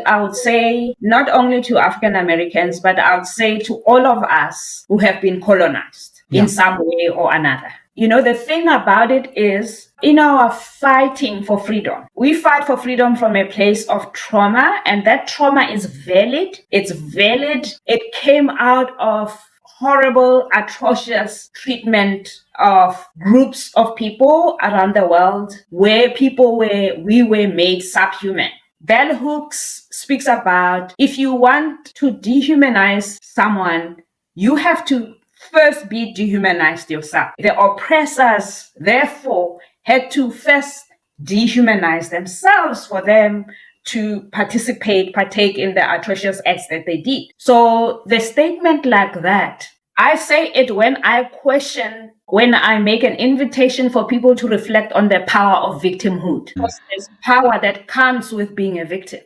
I would say not only to African Americans, but I would say to all of us who have been colonized in some way or another. The thing about it is, in our fighting for freedom, we fight for freedom from a place of trauma, and that trauma is valid. It's valid. It came out of horrible, atrocious treatment of groups of people around the world where we were made subhuman. Bell Hooks speaks about, if you want to dehumanize someone, you have to first be dehumanized yourself. The oppressors, therefore, had to first dehumanize themselves for them to partake in the atrocious acts that they did. So the statement like that, I say it when I make an invitation for people to reflect on the power of victimhood. Because there's power that comes with being a victim.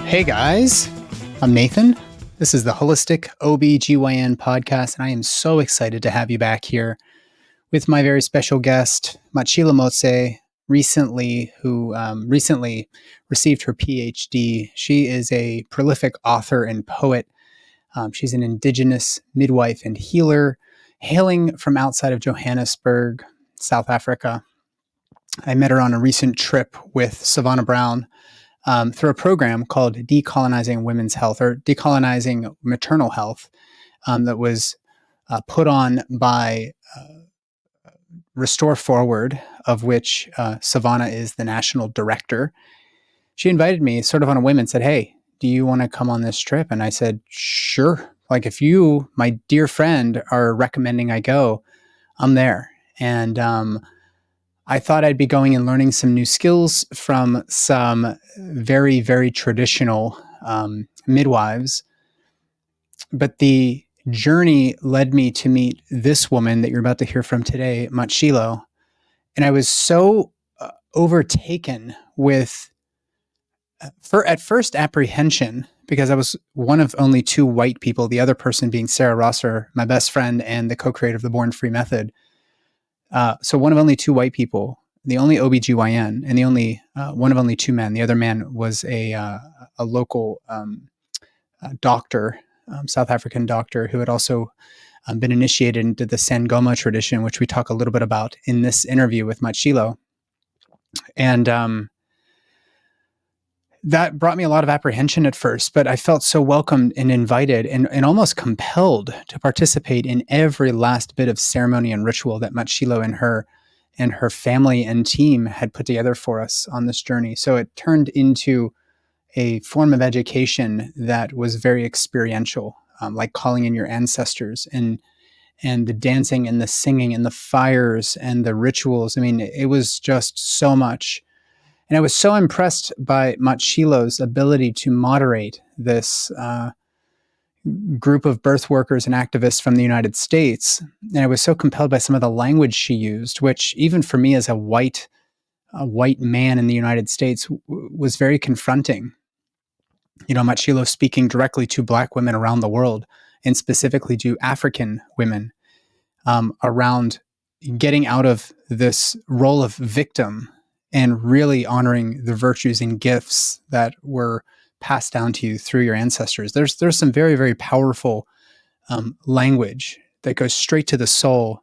Hey guys, I'm Nathan. This is the Holistic OB/GYN podcast, and I am so excited to have you back here with my very special guest, Mmatshilo Motsei, who recently received her PhD. She is a prolific author and poet. She's an Indigenous midwife and healer, hailing from outside of Johannesburg, South Africa. I met her on a recent trip with Sevonna Brown, through a program called Decolonizing Women's Health, or Decolonizing Maternal Health, that was put on by Restore Forward, of which Sevonna is the national director. She invited me sort of on a whim and said, "Hey, do you want to come on this trip?" And I said, "Sure. Like, if you, my dear friend, are recommending I go, I'm there." And I thought I'd be going and learning some new skills from some very, very traditional midwives. But the journey led me to meet this woman that you're about to hear from today, Mmatshilo. And I was so overtaken with, at first, apprehension, because I was one of only two white people, the other person being Sarah Rosser, my best friend and the co-creator of the Born Free method. So one of only two white people, the only OB/GYN, and the only one of only two men. The other man was a local doctor, South African doctor, who had also been initiated into the Sangoma tradition, which we talk a little bit about in this interview with Mmatshilo. And that brought me a lot of apprehension at first, but I felt so welcomed and invited and almost compelled to participate in every last bit of ceremony and ritual that Mmatshilo and her family and team had put together for us on this journey. So it turned into a form of education that was very experiential, like calling in your ancestors and the dancing and the singing and the fires and the rituals. I mean, it was just so much. And I was so impressed by Mmatshilo's ability to moderate this group of birth workers and activists from the United States. And I was so compelled by some of the language she used, which even for me as a white man in the United States was very confronting. Mmatshilo speaking directly to Black women around the world, and specifically to African women, around getting out of this role of victim and really honoring the virtues and gifts that were passed down to you through your ancestors. There's some very, very powerful language that goes straight to the soul.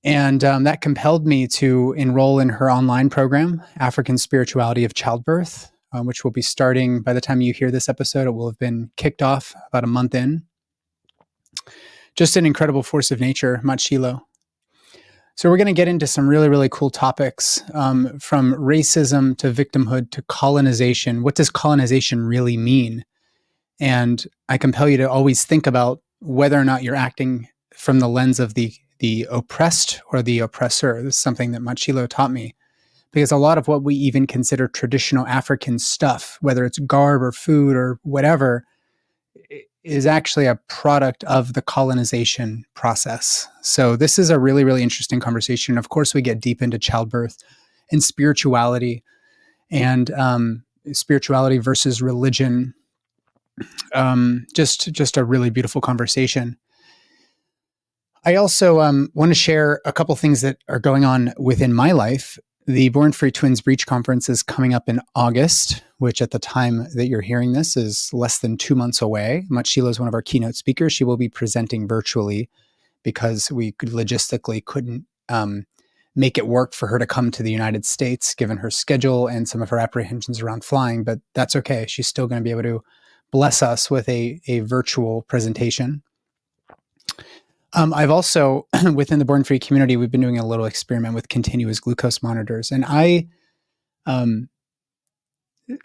And that compelled me to enroll in her online program, African Spirituality of Childbirth, which will be starting by the time you hear this episode. It will have been kicked off about a month in. Just an incredible force of nature, Mmatshilo. So we're going to get into some really, really cool topics, from racism to victimhood to colonization. What does colonization really mean? And I compel you to always think about whether or not you're acting from the lens of the the oppressed or the oppressor. This is something that Mmatshilo taught me, because a lot of what we even consider traditional African stuff, whether it's garb or food or whatever, is actually a product of the colonization process. So this is a really, really interesting conversation. Of course, we get deep into childbirth and spirituality, and spirituality versus religion. Just a really beautiful conversation. I also want to share a couple things that are going on within my life. The Born Free Twins-Breech Conference is coming up in August, which at the time that you're hearing this is less than 2 months away. Mmatshilo is one of our keynote speakers. She will be presenting virtually because we logistically couldn't make it work for her to come to the United States, given her schedule and some of her apprehensions around flying, but that's okay. She's still going to be able to bless us with a virtual presentation. I've also, within the Born Free community, we've been doing a little experiment with continuous glucose monitors. And I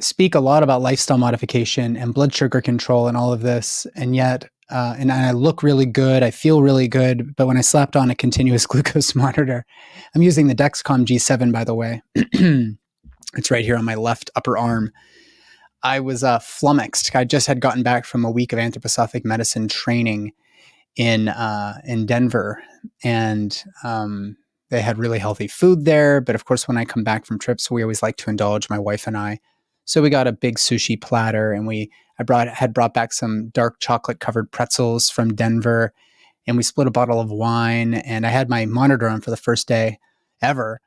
speak a lot about lifestyle modification and blood sugar control and all of this. And yet, and I look really good, I feel really good. But when I slapped on a continuous glucose monitor, I'm using the Dexcom G7, by the way. It's right here on my left upper arm. I was flummoxed. I just had gotten back from a week of anthroposophic medicine training in Denver, and they had really healthy food there. But of course, when I come back from trips, we always like to indulge, my wife and I. So we got a big sushi platter, and I had brought back some dark chocolate covered pretzels from Denver, and we split a bottle of wine. And I had my monitor on for the first day ever,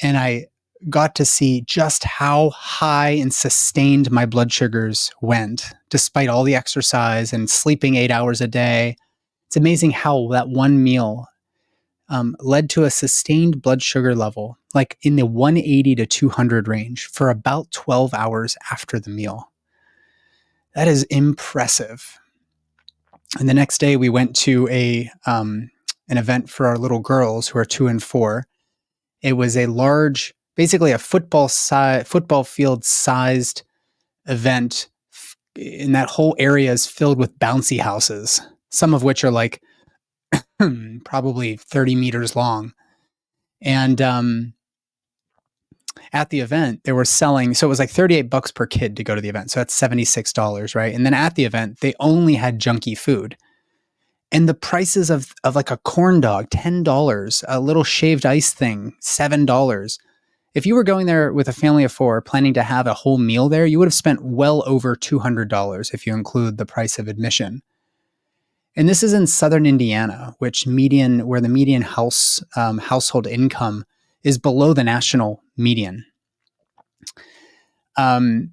and I got to see just how high and sustained my blood sugars went, despite all the exercise and sleeping 8 hours a day. It's amazing how that one meal led to a sustained blood sugar level, like in the 180 to 200 range for about 12 hours after the meal. That is impressive. And the next day we went to an event for our little girls who are 2 and 4. It was a large, basically a football field sized event. And that whole area is filled with bouncy houses, some of which are like probably 30 meters long. And at the event, they were selling, so it was like $38 per kid to go to the event. So that's $76, right? And then at the event, they only had junky food. And the prices of like a corn dog, $10, a little shaved ice thing, $7. If you were going there with a family of 4 planning to have a whole meal there, you would have spent well over $200 if you include the price of admission. And this is in southern Indiana, where the median household income is below the national median. And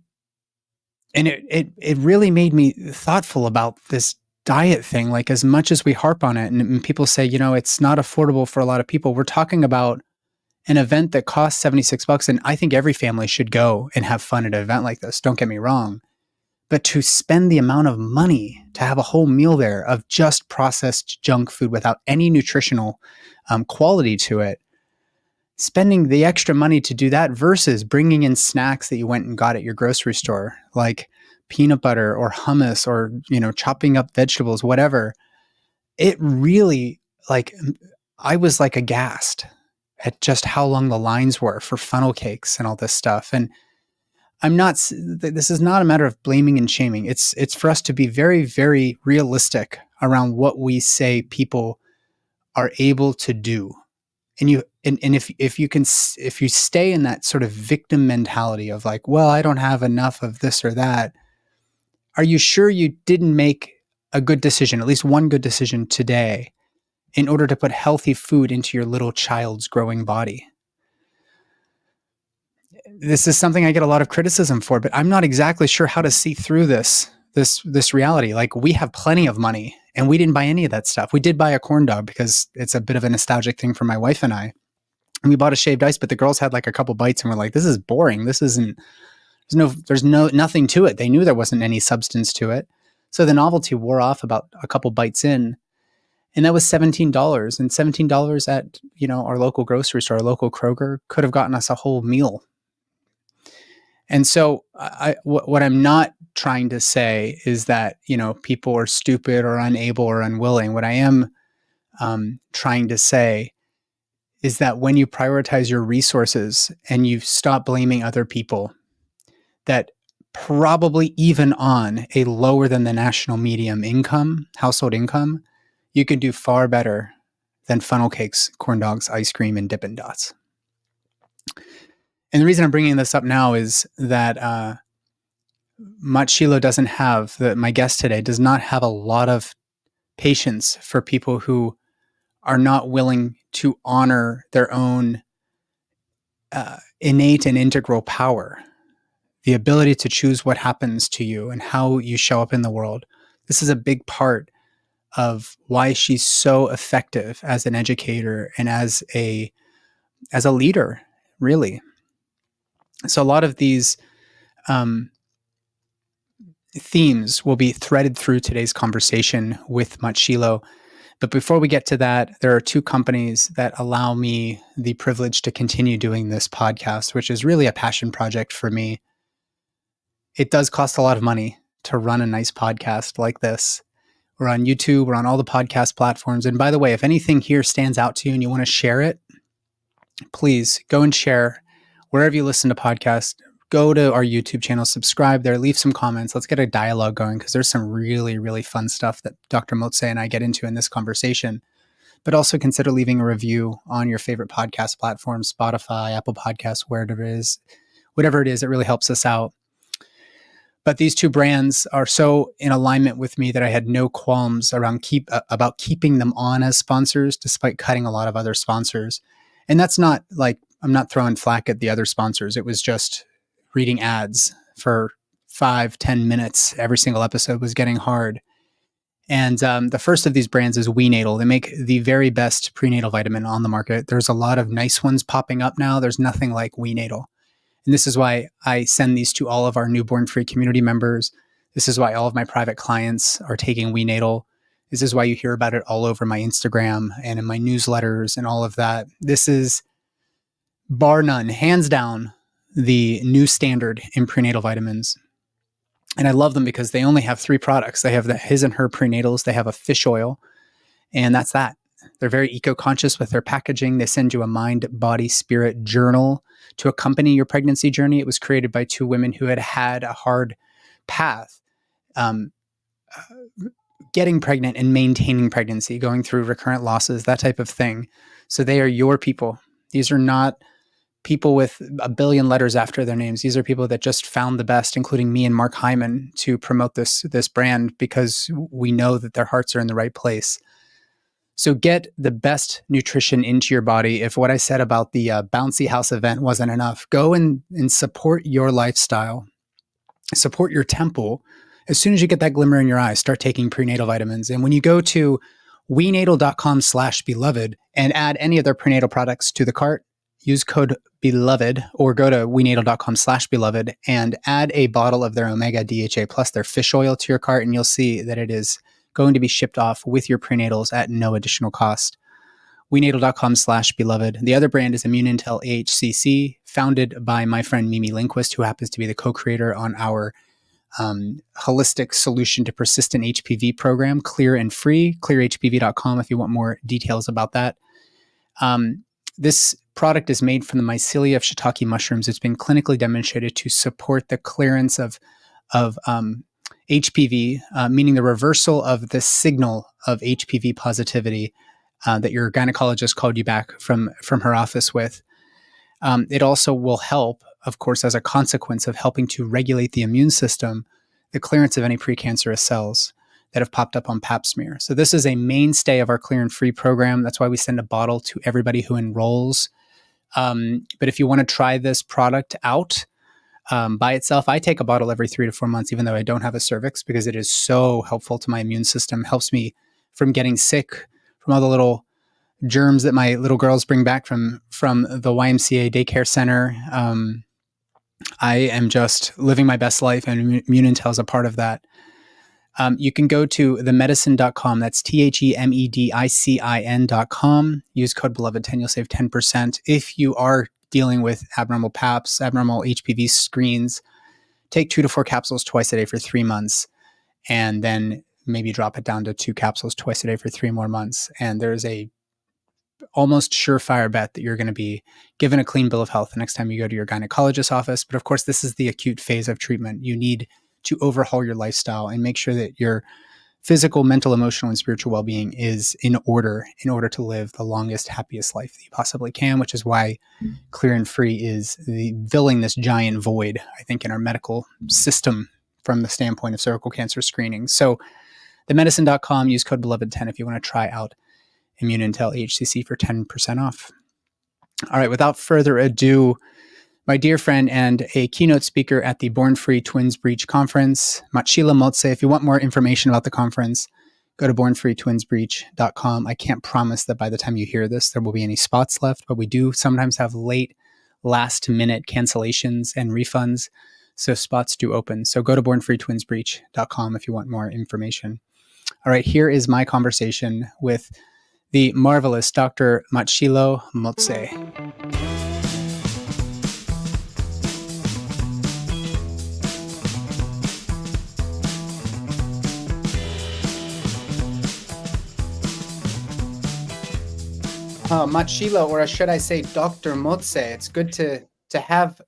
it really made me thoughtful about this diet thing. Like, as much as we harp on it, and people say, it's not affordable for a lot of people, we're talking about an event that costs $76, and I think every family should go and have fun at an event like this. Don't get me wrong. But to spend the amount of money to have a whole meal there of just processed junk food without any nutritional quality to it, spending the extra money to do that versus bringing in snacks that you went and got at your grocery store, like peanut butter or hummus or, chopping up vegetables, whatever, it really, I was like aghast at just how long the lines were for funnel cakes and all this stuff. And this is not a matter of blaming and shaming. It's for us to be very, very realistic around what we say people are able to do. And if you stay in that sort of victim mentality of like, well, I don't have enough of this or that, are you sure you didn't make a good decision, at least one good decision today, in order to put healthy food into your little child's growing body? This is something I get a lot of criticism for, but I'm not exactly sure how to see through this reality. Like, we have plenty of money and we didn't buy any of that stuff. We did buy a corn dog because it's a bit of a nostalgic thing for my wife and I. And we bought a shaved ice, but the girls had like a couple bites and we're like, this is boring. There's nothing to it. They knew there wasn't any substance to it. So the novelty wore off about a couple bites in. And that was $17. And $17 at, our local grocery store, our local Kroger, could have gotten us a whole meal. And so what I'm not trying to say is that, people are stupid or unable or unwilling. What I am trying to say is that when you prioritize your resources and you stop blaming other people, that probably even on a lower than the national median income, household income, you can do far better than funnel cakes, corn dogs, ice cream, and Dippin' Dots. And the reason I'm bringing this up now is that Mmatshilo doesn't have, my guest today does not have a lot of patience for people who are not willing to honor their own innate and integral power, the ability to choose what happens to you and how you show up in the world. This is a big part of why she's so effective as an educator and as a leader, really. So a lot of these themes will be threaded through today's conversation with Mmatshilo. But before we get to that, there are two companies that allow me the privilege to continue doing this podcast, which is really a passion project for me. It does cost a lot of money to run a nice podcast like this. We're on YouTube, we're on all the podcast platforms. And by the way, if anything here stands out to you and you want to share it, please go and share wherever you listen to podcasts. Go to our YouTube channel, subscribe there, leave some comments. Let's get a dialogue going because there's some really, really fun stuff that Dr. Motsei and I get into in this conversation. But also consider leaving a review on your favorite podcast platform, Spotify, Apple Podcasts, wherever it is, it really helps us out. But these two brands are so in alignment with me that I had no qualms about keeping them on as sponsors, despite cutting a lot of other sponsors. And that's not like, I'm not throwing flack at the other sponsors. It was just reading ads for 5-10 minutes every single episode was getting hard. And the first of these brands is WeNatal. They make the very best prenatal vitamin on the market. There's a lot of nice ones popping up now. There's nothing like WeNatal. And this is why I send these to all of our newborn free community members. This is why all of my private clients are taking WeNatal. This is why you hear about it all over my Instagram and in my newsletters and all of that. This is, bar none, hands down, the new standard in prenatal vitamins. And I love them because they only have 3 products. They have the his and her prenatals. They have a fish oil, and that's that. They're very eco-conscious with their packaging. They send you a mind, body, spirit journal to accompany your pregnancy journey. It was created by 2 women who had had a hard path getting pregnant and maintaining pregnancy, going through recurrent losses, that type of thing. So they are your people. These are not people with a billion letters after their names. These are people that just found the best, including me and Mark Hyman, to promote this brand because we know that their hearts are in the right place. So get the best nutrition into your body. If what I said about the bouncy house event wasn't enough, go and support your lifestyle, support your temple. As soon as you get that glimmer in your eye, start taking prenatal vitamins. And when you go to wenatal.com/beloved and add any of their prenatal products to the cart, use code BELOVED or go to wenatal.com/beloved and add a bottle of their Omega DHA plus their fish oil to your cart, and you'll see that it is going to be shipped off with your prenatals at no additional cost. wenatal.com/beloved. The other brand is Immune Intel AHCC, founded by my friend Mimi Lindquist, who happens to be the co-creator on our holistic solution to persistent HPV program, Clear and Free, clearhpv.com if you want more details about that. This product is made from the mycelia of shiitake mushrooms. It's been clinically demonstrated to support the clearance of HPV, meaning the reversal of the signal of HPV positivity that your gynecologist called you back from her office with. It also will help, of course, as a consequence of helping to regulate the immune system, the clearance of any precancerous cells that have popped up on Pap smear. So this is a mainstay of our Clear and Free program. That's why we send a bottle to everybody who enrolls. But if you want to try this product out by itself, I take a bottle every 3 to 4 months, even though I don't have a cervix, because it is so helpful to my immune system. Helps me from getting sick, from all the little germs that my little girls bring back from the YMCA daycare center. I am just living my best life, and Immune Intel is a part of that. You can go to themedicine.com. That's THEMEDICIN.com. Use code BELOVED10. You'll save 10%. If you are dealing with abnormal PAPs, abnormal HPV screens, take 2 to 4 capsules twice a day for 3 months, and then maybe drop it down to 2 capsules twice a day for 3 more months. And there's a almost surefire bet that you're going to be given a clean bill of health the next time you go to your gynecologist's office. But of course, this is the acute phase of treatment. You need to overhaul your lifestyle and make sure that your physical, mental, emotional, and spiritual well-being is in order to live the longest, happiest life that you possibly can, which is why Clear and Free is filling this giant void, I think, in our medical system from the standpoint of cervical cancer screening. So themedicine.com, use code beloved10 if you want to try out Immune Intel AHCC for 10% off. All right, without further ado, my dear friend and a keynote speaker at the Born Free Twins-Breech Conference, Mmatshilo Motsei. If you want more information about the conference, go to bornfreetwinsbreech.com. I can't promise that by the time you hear this, there will be any spots left, but we do sometimes have last-minute cancellations and refunds, so spots do open. So go to bornfreetwinsbreech.com if you want more information. All right, here is my conversation with the marvelous Dr. Mmatshilo Motsei. Mmatshilo, or should I say Dr. Motsei, it's good to have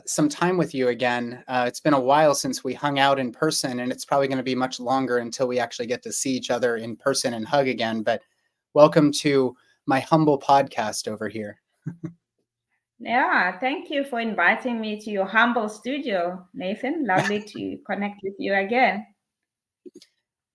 some time with you again. It's been a while since we hung out in person, and it's probably going to be much longer until we actually get to see each other in person and hug again. But welcome to my humble podcast over here. Yeah, thank you for inviting me to your humble studio, Nathan. Lovely to connect with you again.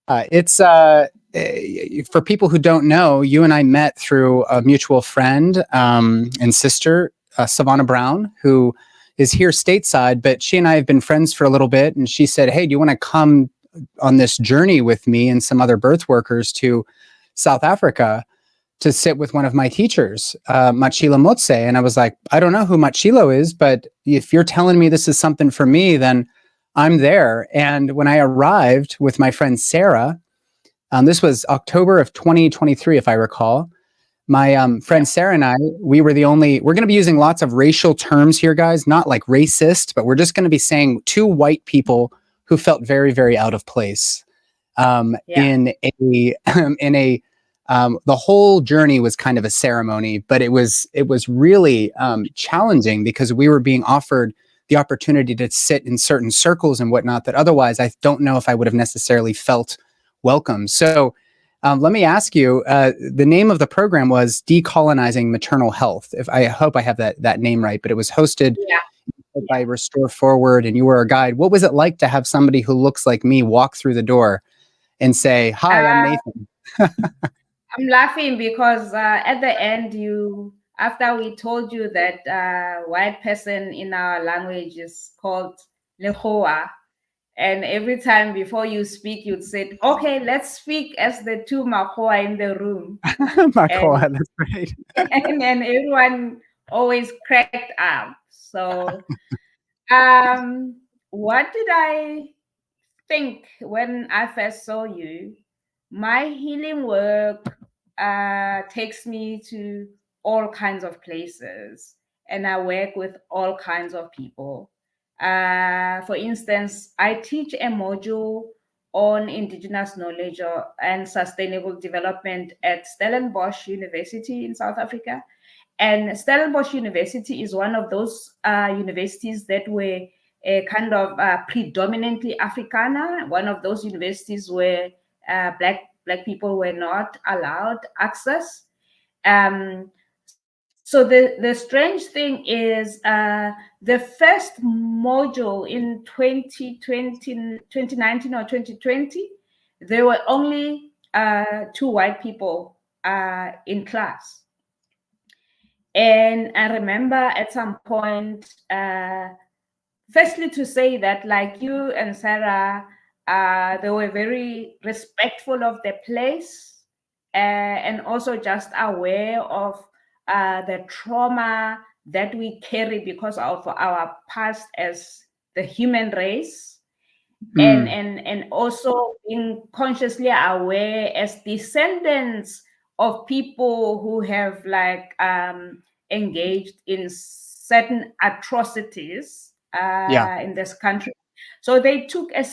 It's for people who don't know, you and I met through a mutual friend and sister, Sevonna Brown, who is here stateside, but she and I have been friends for a little bit. And she said, hey, do you want to come on this journey with me and some other birth workers to South Africa to sit with one of my teachers, Mmatshilo Motsei? And I was like, I don't know who Mmatshilo is, but if you're telling me this is something for me, then I'm there. And when I arrived with my friend Sarah, this was October of 2023, if I recall, my friend Sarah and I, we're going to be using lots of racial terms here, guys, not like racist, but we're just going to be saying two white people who felt very, very out of place in a the whole journey was kind of a ceremony, but it was really challenging because we were being offered the opportunity to sit in certain circles and whatnot that otherwise I don't know if I would have necessarily felt welcome. So let me ask you, the name of the program was Decolonizing Maternal Health. I hope I have that name right, but it was hosted by Restore Forward, and you were a guide. What was it like to have somebody who looks like me walk through the door and say, hi, I'm Nathan? I'm laughing because at the end, after we told you that white person in our language is called Lehoa, and every time before you speak, you'd say, okay, let's speak as the two Makhoa in the room. Makhoa, that's right. and everyone always cracked up. So what did I think when I first saw you? My healing work takes me to all kinds of places, and I work with all kinds of people. For instance, I teach a module on Indigenous knowledge and sustainable development at Stellenbosch University in South Africa. And Stellenbosch University is one of those universities that were kind of predominantly Afrikaner, one of those universities where black people were not allowed access. So the strange thing is the first module in 2019 or 2020, there were only two white people in class. And I remember at some point, firstly to say that like you and Sarah, they were very respectful of the place and also just aware of the trauma that we carry because of our past as the human race. And also being consciously aware as descendants of people who have like engaged in certain atrocities in this country. So they took a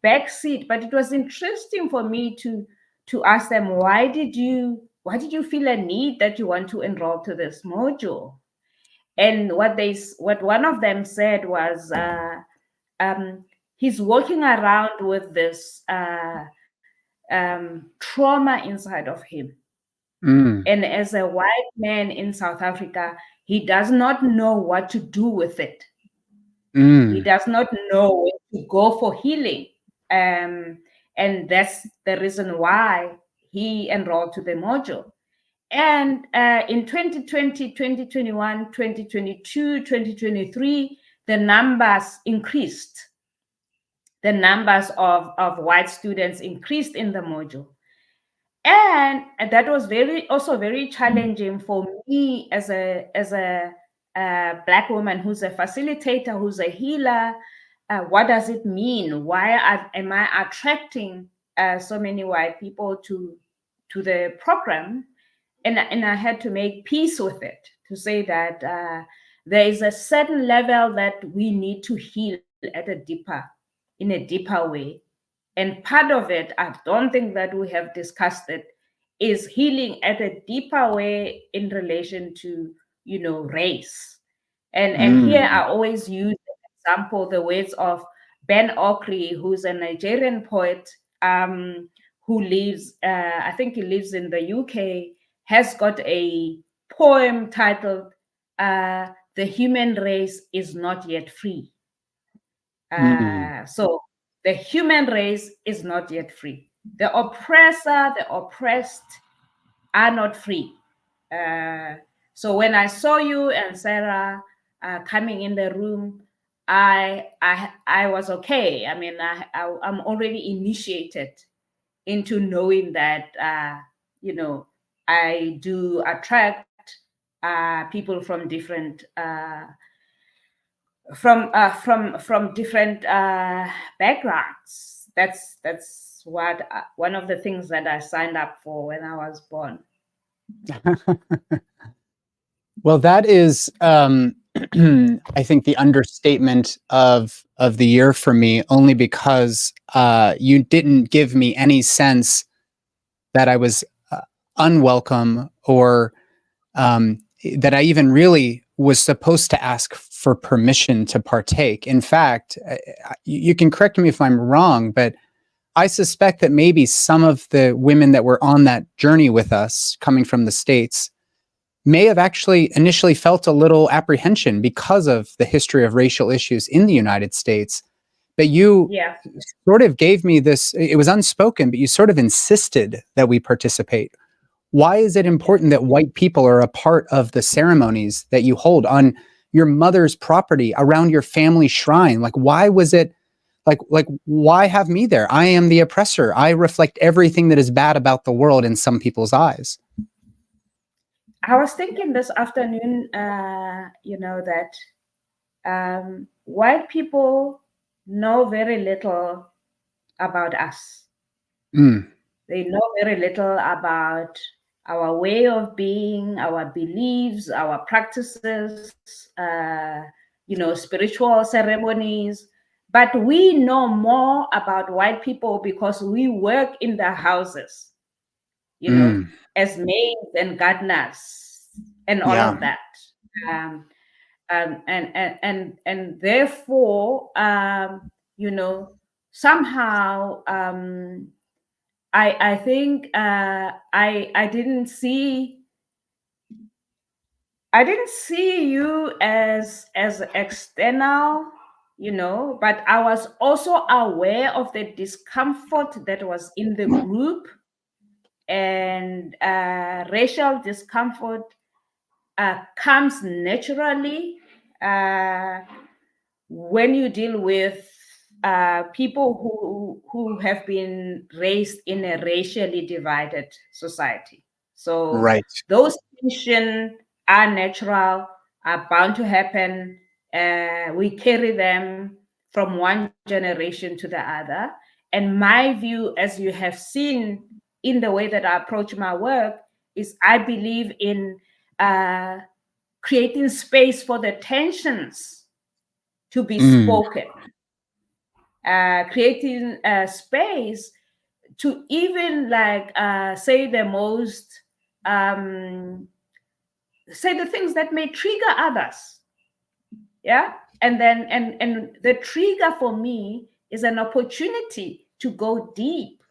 back seat, but it was interesting for me to ask them, why did you feel a need that you want to enroll to this module? And what one of them said was, he's walking around with this trauma inside of him. And as a white man in South Africa, he does not know what to do with it. He does not know where to go for healing. And that's the reason why he enrolled to the module. And in 2020, 2021, 2022, 2023, the numbers increased. The numbers of white students increased in the module. And that was also very challenging for me as a Black woman who's a facilitator, who's a healer. What does it mean? Why am I attracting so many white people to the program? And I had to make peace with it, to say that there is a certain level that we need to heal in a deeper way. And part of it, I don't think that we have discussed it, is healing at a deeper way in relation to, race. And here I always use an example, the words of Ben Okri, who's a Nigerian poet, who lives, I think he lives in the UK, has got a poem titled, The Human Race is Not Yet Free. So the human race is not yet free. The oppressor, the oppressed are not free. So when I saw you and Sarah coming in the room, I was okay. I mean, I'm already initiated into knowing that I do attract people from different from different backgrounds. That's what one of the things that I signed up for when I was born. Well, that is, I think, the understatement of the year for me, only because you didn't give me any sense that I was unwelcome, or that I even really was supposed to ask for permission to partake. In fact, you can correct me if I'm wrong, but I suspect that maybe some of the women that were on that journey with us, coming from the States, may have actually initially felt a little apprehension because of the history of racial issues in the United States. But you sort of gave me this, it was unspoken, but you sort of insisted that we participate. Why is it important that white people are a part of the ceremonies that you hold on your mother's property, around your family shrine? Like, why was it, like why have me there? I am the oppressor. I reflect everything that is bad about the world in some people's eyes. I was thinking this afternoon, that white people know very little about us. They know very little about our way of being, our beliefs, our practices, spiritual ceremonies. But we know more about white people because we work in their houses, as maids and gardeners and all of that. And therefore, somehow, I think I didn't see you as external, but I was also aware of the discomfort that was in the group, and racial discomfort comes naturally when you deal with people who have been raised in a racially divided society. So those tensions are natural, are bound to happen. We carry them from one generation to the other. And my view, as you have seen in the way that I approach my work, is I believe in creating space for the tensions to be spoken. creating a space to even say the most, say the things that may trigger others. Yeah. And then, and the trigger for me is an opportunity to go deep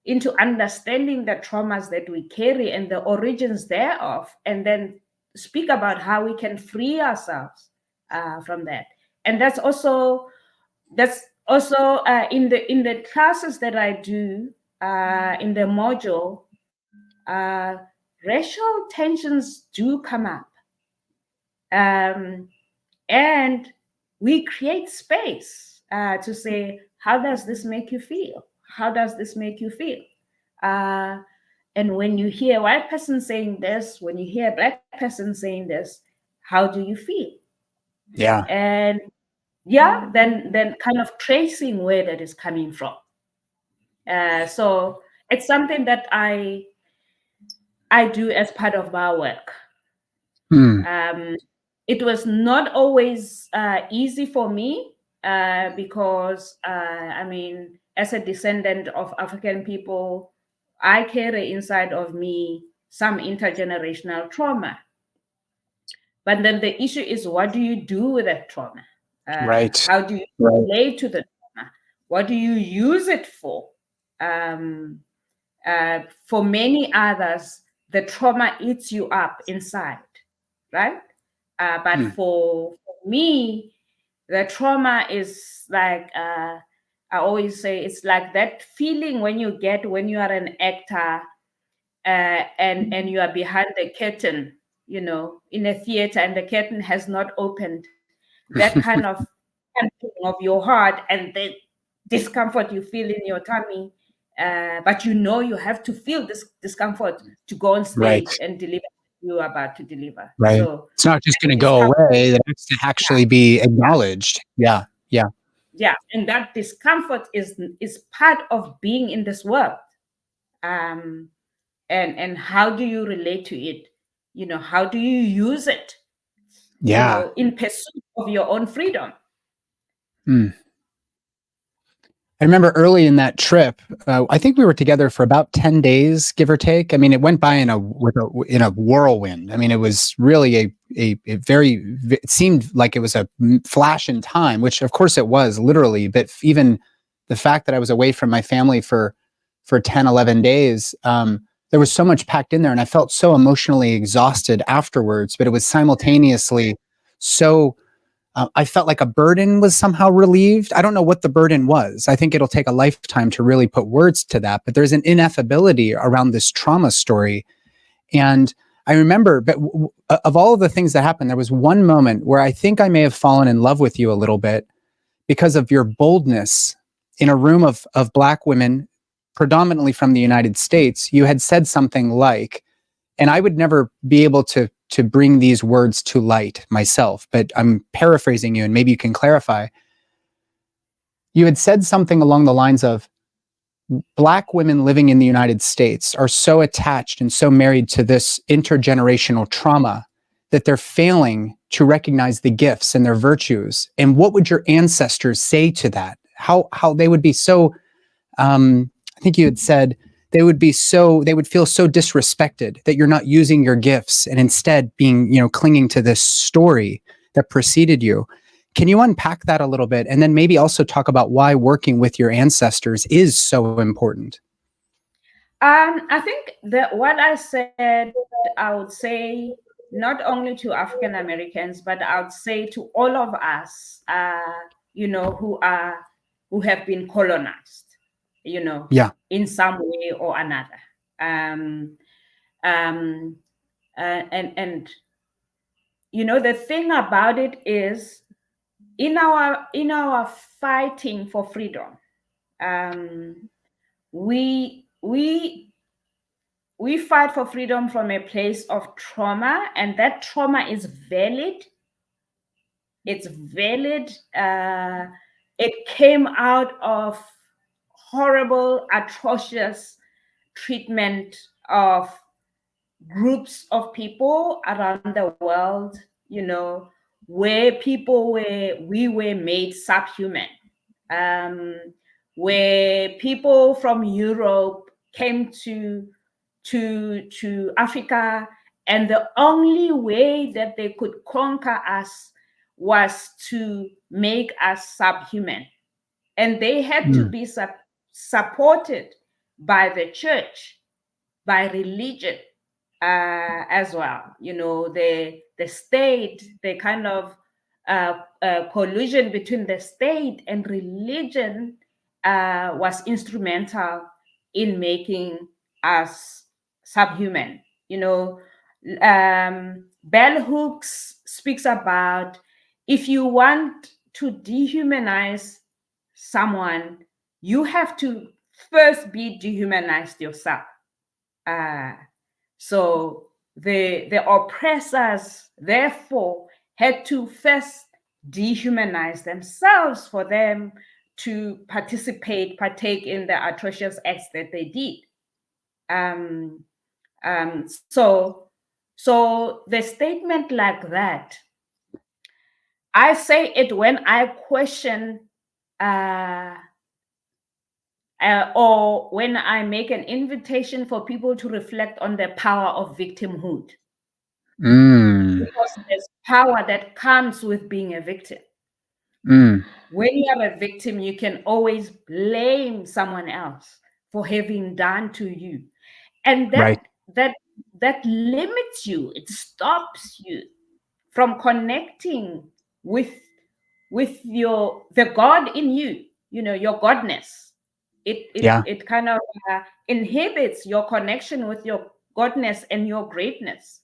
into understanding the traumas that we carry and the origins thereof, and then speak about how we can free ourselves from that. And that's also in the classes that I do in the module. Racial tensions do come up, and we create space to say, how does this make you feel? How does this make you feel? And when you hear a white person saying this, when you hear a black person saying this, how do you feel? Yeah. And yeah, then kind of tracing where that is coming from. So it's something that I do as part of my work. It was not always easy for me because, I mean, as a descendant of African people, I carry inside of me some intergenerational trauma. But then the issue is, what do you do with that trauma? Right. How do you relate to the trauma? What do you use it for? For many others, the trauma eats you up inside, right? But for me, the trauma is like, I always say, it's like that feeling when you get when you are an actor and you are behind the curtain, you know, in a theater, and the curtain has not opened. That kind of pumping of your heart and the discomfort you feel in your tummy. But you know you have to feel this discomfort to go on stage and deliver what you're about to deliver. Right. So it's not just going to go away. It has to actually be acknowledged. Yeah. Yeah. Yeah. And that discomfort is part of being in this world. And how do you relate to it? You know, how do you use it? Yeah. You know, in pursuit of your own freedom. I remember early in that trip, I think we were together for about 10 days, give or take. I mean, it went by in a whirlwind. I mean, it was really a very, it seemed like it was a flash in time, which of course it was literally, but even the fact that I was away from my family for 10, 11 days, there was so much packed in there, and I felt so emotionally exhausted afterwards, but it was simultaneously so I felt like a burden was somehow relieved. I don't know what the burden was. I think it'll take a lifetime to really put words to that, but there's an ineffability around this trauma story. And I remember, but of all of the things that happened, there was one moment where I think I may have fallen in love with you a little bit because of your boldness in a room of Black women, predominantly from the United States. You had said something like, and I would never be able to bring these words to light myself, but I'm paraphrasing you and maybe you can clarify. You had said something along the lines of, Black women living in the United States are so attached and so married to this intergenerational trauma that they're failing to recognize the gifts and their virtues. And what would your ancestors say to that? How they would be so, I think you had said, they would feel so disrespected that you're not using your gifts and instead being, clinging to this story that preceded you. Can you unpack that a little bit? And then maybe also talk about why working with your ancestors is so important. I think that what I said, I would say not only to African Americans, but I would say to all of us, who have been colonized, in some way or another. And the thing about it is, in our fighting for freedom, we fight for freedom from a place of trauma, and that trauma is valid. It's valid. It came out of horrible, atrocious treatment of groups of people around the world, where we were made subhuman. where people from Europe came to Africa, and the only way that they could conquer us was to make us subhuman. And they had to be supported by the church, by religion as well. You know, the state, the kind of collusion between the state and religion was instrumental in making us subhuman. You know, Bell Hooks speaks about, if you want to dehumanize someone, you have to first be dehumanized yourself. So the oppressors, therefore, had to first dehumanize themselves for them to partake in the atrocious acts that they did. So the statement like that, I say it when I question or when I make an invitation for people to reflect on the power of victimhood. Because there's power that comes with being a victim. When you are a victim, you can always blame someone else for having done to you. And that limits you. It stops you from connecting with the God in you, you know, your godness. It kind of inhibits your connection with your godness and your greatness.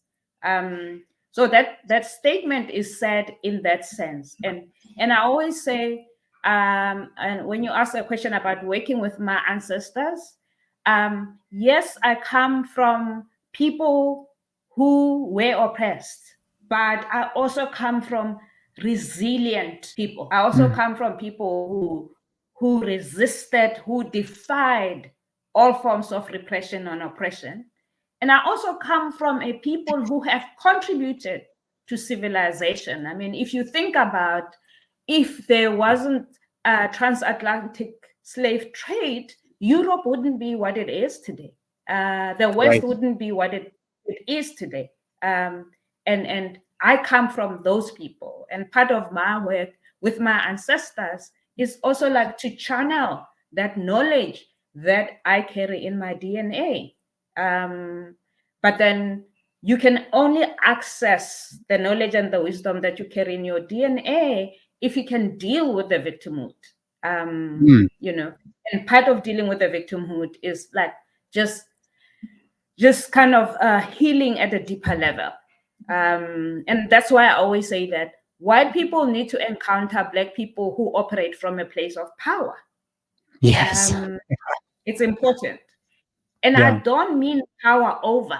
So that statement is said in that sense. And I always say, and when you ask a question about working with my ancestors, yes, I come from people who were oppressed, but I also come from resilient people. I also come from people who resisted, who defied all forms of repression and oppression. And I also come from a people who have contributed to civilization. I mean, if you think about, if there wasn't a transatlantic slave trade, Europe wouldn't be what it is today. The West wouldn't be what it is today. And I come from those people. And part of my work with my ancestors is also like to channel that knowledge that I carry in my DNA. But then you can only access the knowledge and the wisdom that you carry in your DNA if you can deal with the victimhood. You know, and part of dealing with the victimhood is like just kind of healing at a deeper level. And that's why I always say that white people need to encounter Black people who operate from a place of power. Yes. It's important. And I don't mean power over.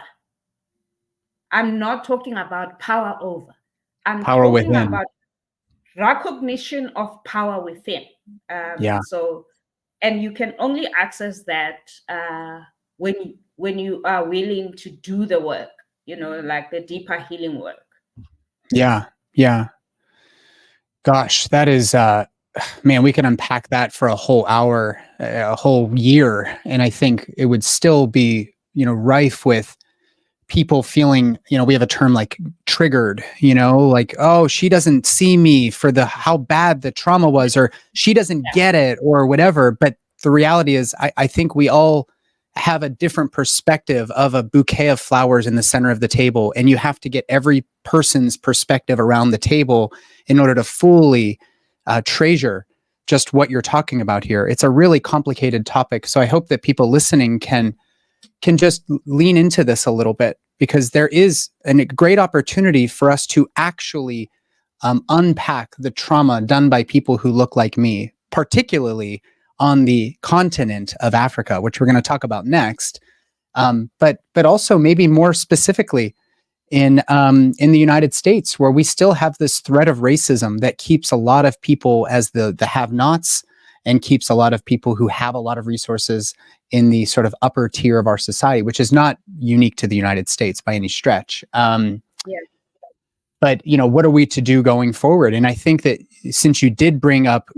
I'm not talking about power over. I'm talking about recognition of power within. So, and you can only access that when you are willing to do the work, you know, like the deeper healing work. Yeah. Gosh, that is, man, we can unpack that for a whole hour, a whole year. And I think it would still be, you know, rife with people feeling, you know, we have a term like triggered, you know, like, oh, she doesn't see me for how bad the trauma was, or she doesn't get it, or whatever. But the reality is, I think we all have a different perspective of a bouquet of flowers in the center of the table. And you have to get every person's perspective around the table in order to fully treasure just what you're talking about here. It's a really complicated topic. So I hope that people listening can just lean into this a little bit, because there is a great opportunity for us to actually unpack the trauma done by people who look like me, particularly on the continent of Africa, which we're going to talk about next. But also maybe more specifically in the United States, where we still have this threat of racism that keeps a lot of people as the have-nots, and keeps a lot of people who have a lot of resources in the sort of upper tier of our society, which is not unique to the United States by any stretch. But, what are we to do going forward? And I think that since you did bring up,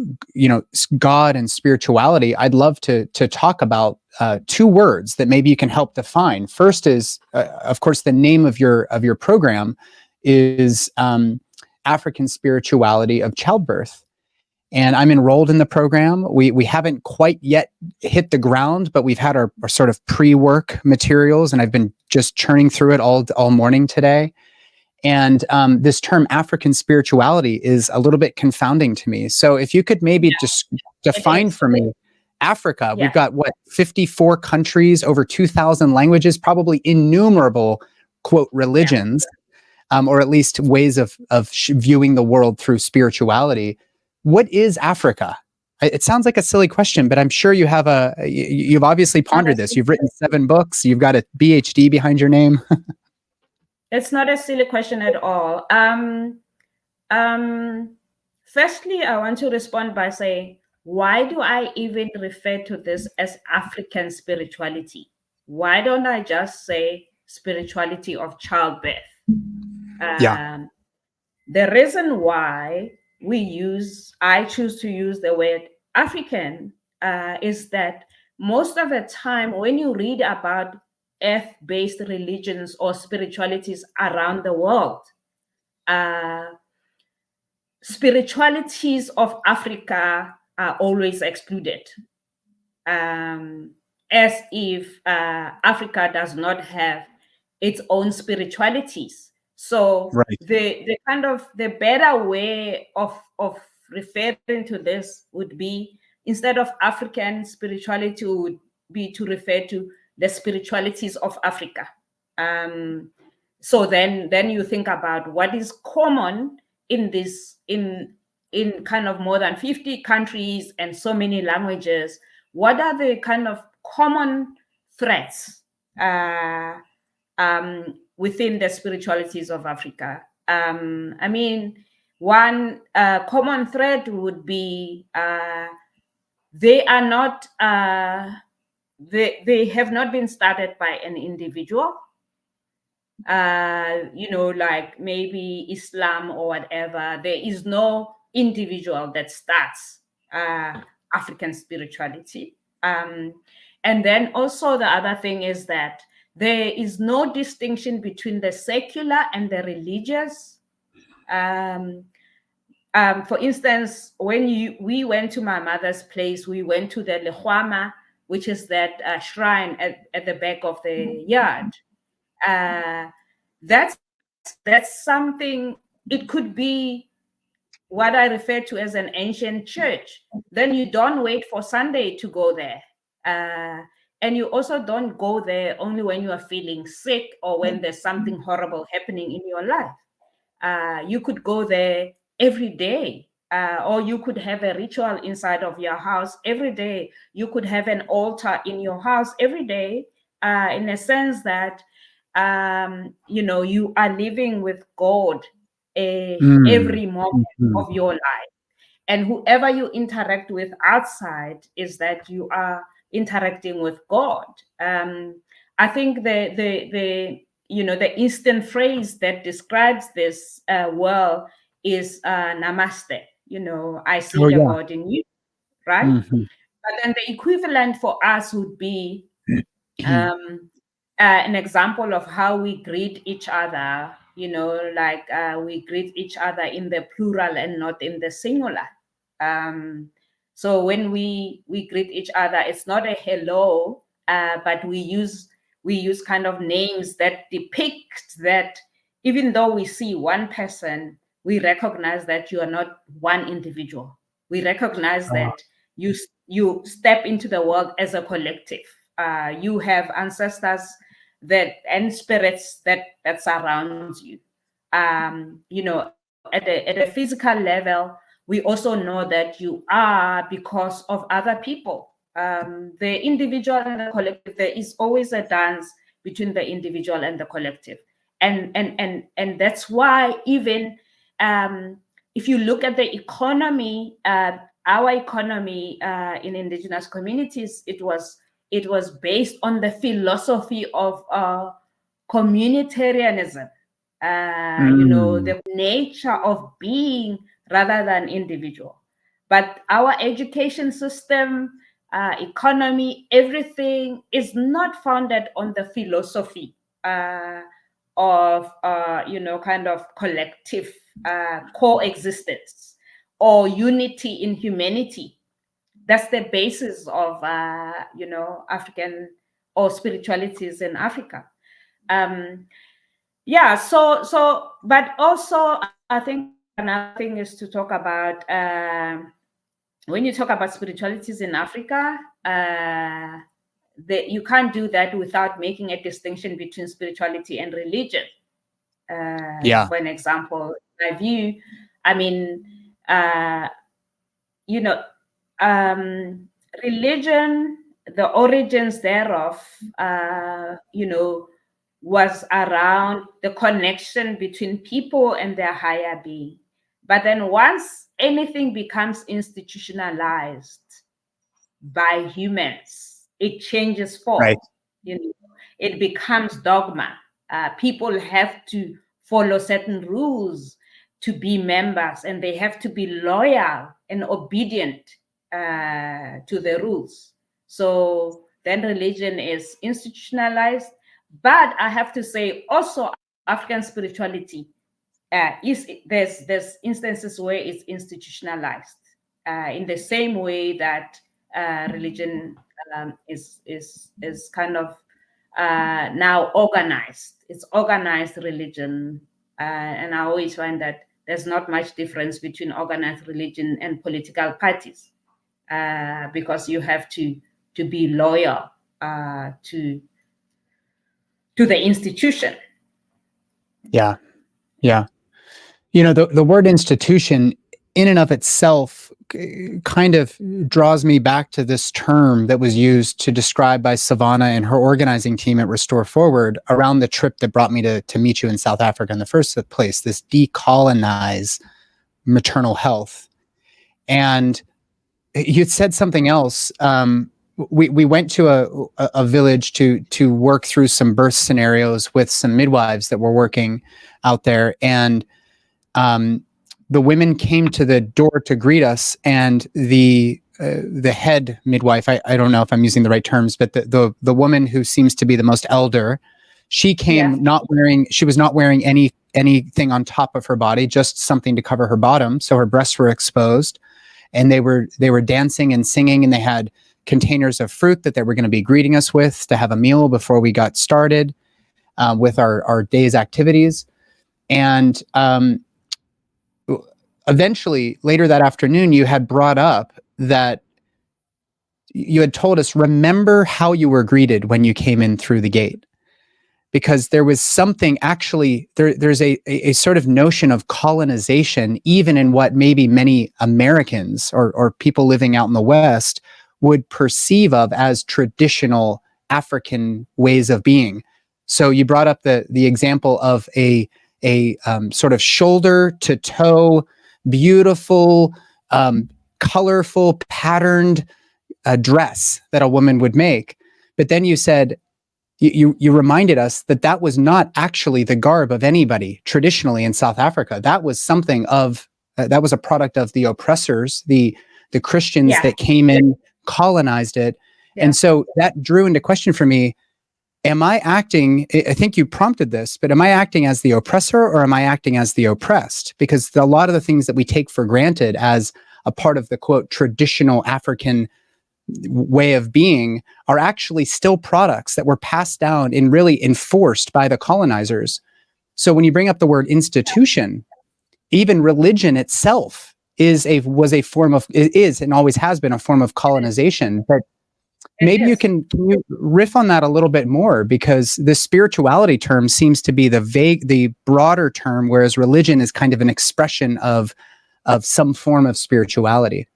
God and spirituality, I'd love to talk about two words that maybe you can help define. First is, of course, the name of your program is African Spirituality of Childbirth. And I'm enrolled in the program. We haven't quite yet hit the ground, but we've had our sort of pre-work materials, and I've been just churning through it all morning today. And this term African spirituality is a little bit confounding to me. So if you could maybe just define for me Africa, we've got 54 countries, over 2,000 languages, probably innumerable, quote, religions, or at least ways of viewing the world through spirituality. What is Africa? It sounds like a silly question, but I'm sure you have you've obviously pondered this. You've written 7 books. You've got a PhD behind your name. It's not a silly question at all. Firstly, I want to respond by saying, why do I even refer to this as African spirituality? Why don't I just say spirituality of childbirth? The reason why I choose to use the word African is that most of the time when you read about earth-based religions or spiritualities around the world, spiritualities of Africa are always excluded, as if Africa does not have its own spiritualities. So the kind of the better way of referring to this would be, instead of African spirituality, would be to refer to the spiritualities of Africa. So then you think about what is common in this, in kind of more than 50 countries and so many languages. What are the kind of common threats within the spiritualities of Africa? I mean, one common thread would be they are not they have not been started by an individual, like maybe Islam or whatever. There is no individual that starts African spirituality. And then also the other thing is that there is no distinction between the secular and the religious. For instance, when we went to my mother's place, we went to the Lehwama, which is that shrine at the back of the yard. That's something. It could be what I refer to as an ancient church. Then you don't wait for Sunday to go there. And you also don't go there only when you are feeling sick or when there's something horrible happening in your life. You could go there every day, or you could have a ritual inside of your house every day. You could have an altar in your house every day, in a sense that, you are living with God every moment of your life. And whoever you interact with outside is that you are interacting with God. I think the instant phrase that describes this well is namaste. I see the God in you, right? But then the equivalent for us would be an example of how we greet each other, like we greet each other in the plural and not in the singular. So when we greet each other, it's not a hello, but we use kind of names that depict that even though we see one person, we recognize that you are not one individual. We recognize that you step into the world as a collective. You have ancestors and spirits that surrounds you. At a physical level, we also know that you are because of other people. The individual and the collective, there is always a dance between the individual and the collective. And that's why even if you look at the economy, our economy in indigenous communities, it was based on the philosophy of communitarianism. the nature of being rather than individual. But our education system, economy, everything is not founded on the philosophy of, kind of collective coexistence or unity in humanity. That's the basis of, African or spiritualities in Africa. But also I think another thing is to talk about when you talk about spiritualities in Africa, you can't do that without making a distinction between spirituality and religion. For an example, my view, I mean, religion, the origins thereof, was around the connection between people and their higher being. But then once anything becomes institutionalized by humans, it changes form. Right. It becomes dogma. People have to follow certain rules to be members, and they have to be loyal and obedient to the rules. So then religion is institutionalized. But I have to say also African spirituality there's instances where it's institutionalized in the same way that religion is kind of now organized. It's organized religion, and I always find that there's not much difference between organized religion and political parties, because you have to be loyal to the institution. Yeah. The word institution in and of itself kind of draws me back to this term that was used to describe by Sevonna and her organizing team at Restore Forward around the trip that brought me to meet you in South Africa in the first place, this decolonize maternal health. And you'd said something else. We went to a village to work through some birth scenarios with some midwives that were working out there, and the women came to the door to greet us, and the head midwife, I don't know if I'm using the right terms, but the woman who seems to be the most elder, she came she was not wearing anything on top of her body, just something to cover her bottom, so her breasts were exposed. And they were dancing and singing, and they had containers of fruit that they were going to be greeting us with to have a meal before we got started with our day's activities. And eventually, later that afternoon, you had brought up that you had told us, remember how you were greeted when you came in through the gate. Because there was something actually, there's a sort of notion of colonization, even in what maybe many Americans or people living out in the West would perceive of as traditional African ways of being. So you brought up the example of a sort of shoulder to toe, beautiful, colorful, patterned dress that a woman would make. But then you said, you reminded us that was not actually the garb of anybody traditionally in South Africa. That was something of that was a product of the oppressors, the Christians that came in, colonized it. And so that drew into question for me, am I acting, I think you prompted this, but am I acting as the oppressor or am I acting as the oppressed? Because a lot of the things that we take for granted as a part of the quote traditional African way of being are actually still products that were passed down and really enforced by the colonizers. So when you bring up the word institution, even religion itself is and always has been a form of colonization. But maybe you can you riff on that a little bit more, because the spirituality term seems to be the broader term, whereas religion is kind of an expression of some form of spirituality.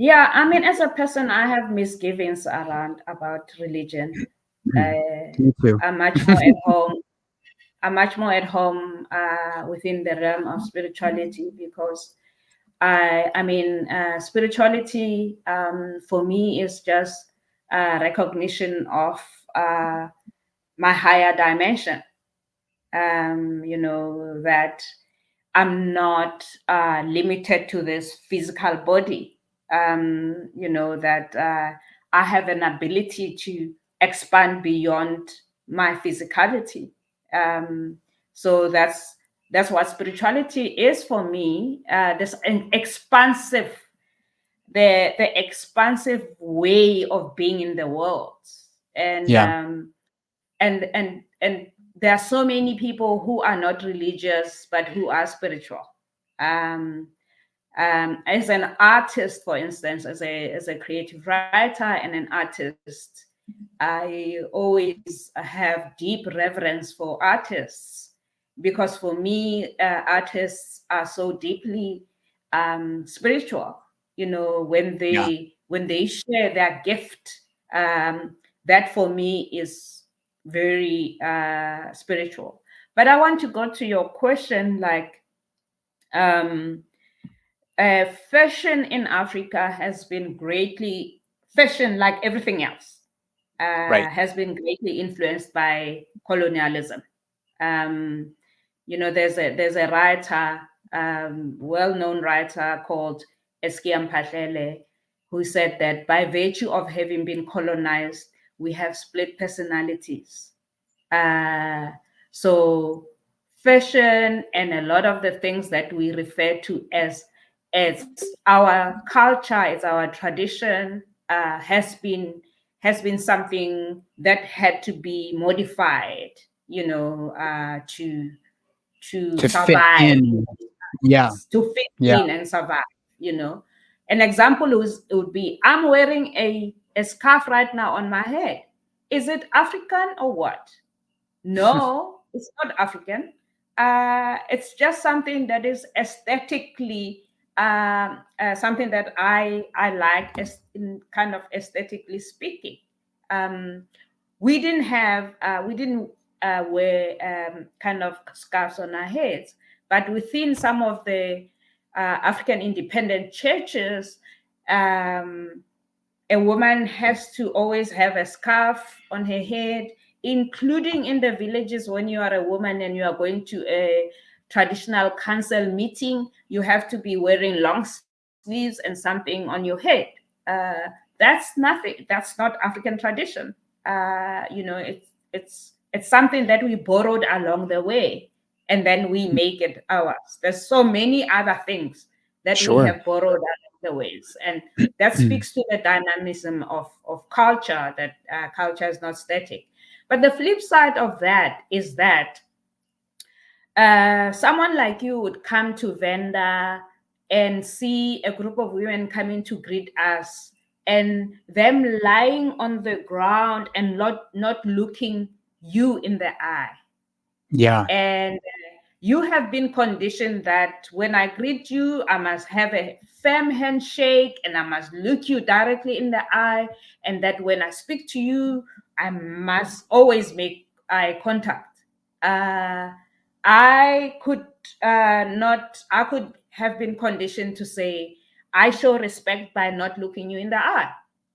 Yeah, I mean, as a person, I have misgivings about religion. Me too. I'm much more at home. I'm much more at home within the realm of spirituality, because spirituality for me is just recognition of my higher dimension. that I'm not limited to this physical body, that I have an ability to expand beyond my physicality. So that's what spirituality is for me. This an expansive, the expansive way of being in the world, and Yeah. and there are so many people who are not religious but who are spiritual. Um, as an artist, for instance, as a creative writer and an artist, I always have deep reverence for artists because for me, artists are so deeply spiritual. Yeah. When they share their gift, that for me is very spiritual. But I want to go to your question, like. Um, Fashion in Africa has been greatly, fashion, like everything else, Right. has been greatly influenced by colonialism. Um, there's a writer, well-known writer called Mphahlele, who said that by virtue of having been colonized, we have split personalities. Uh, so fashion and a lot of the things that we refer to as our culture, as our tradition, has been something that had to be modified, to To fit survive, in. Yeah. to fit Yeah. in and survive. An example would be I'm wearing a scarf right now on my head. Is it African or what? No, it's not African. It's just something that is aesthetically something that I like, as in kind of aesthetically speaking. Um, we didn't wear kind of scarves on our heads, but within some of the African independent churches, um, a woman has to always have a scarf on her head, including in the villages. When you are a woman and you are going to a traditional council meeting, you have to be wearing long sleeves and something on your head. That's nothing. That's not African tradition. It's something that we borrowed along the way, and then we make it ours. There's so many other things that we Sure. have borrowed along the ways, and that speaks to the dynamism of culture, that culture is not static. But the flip side of that is that someone like you would come to Venda and see a group of women coming to greet us, and them lying on the ground and not looking you in the eye. Yeah. And you have been conditioned that when I greet you, I must have a firm handshake and I must look you directly in the eye. And that when I speak to you, I must always make eye contact. Uh, I could I could have been conditioned to say, I show respect by not looking you in the eye.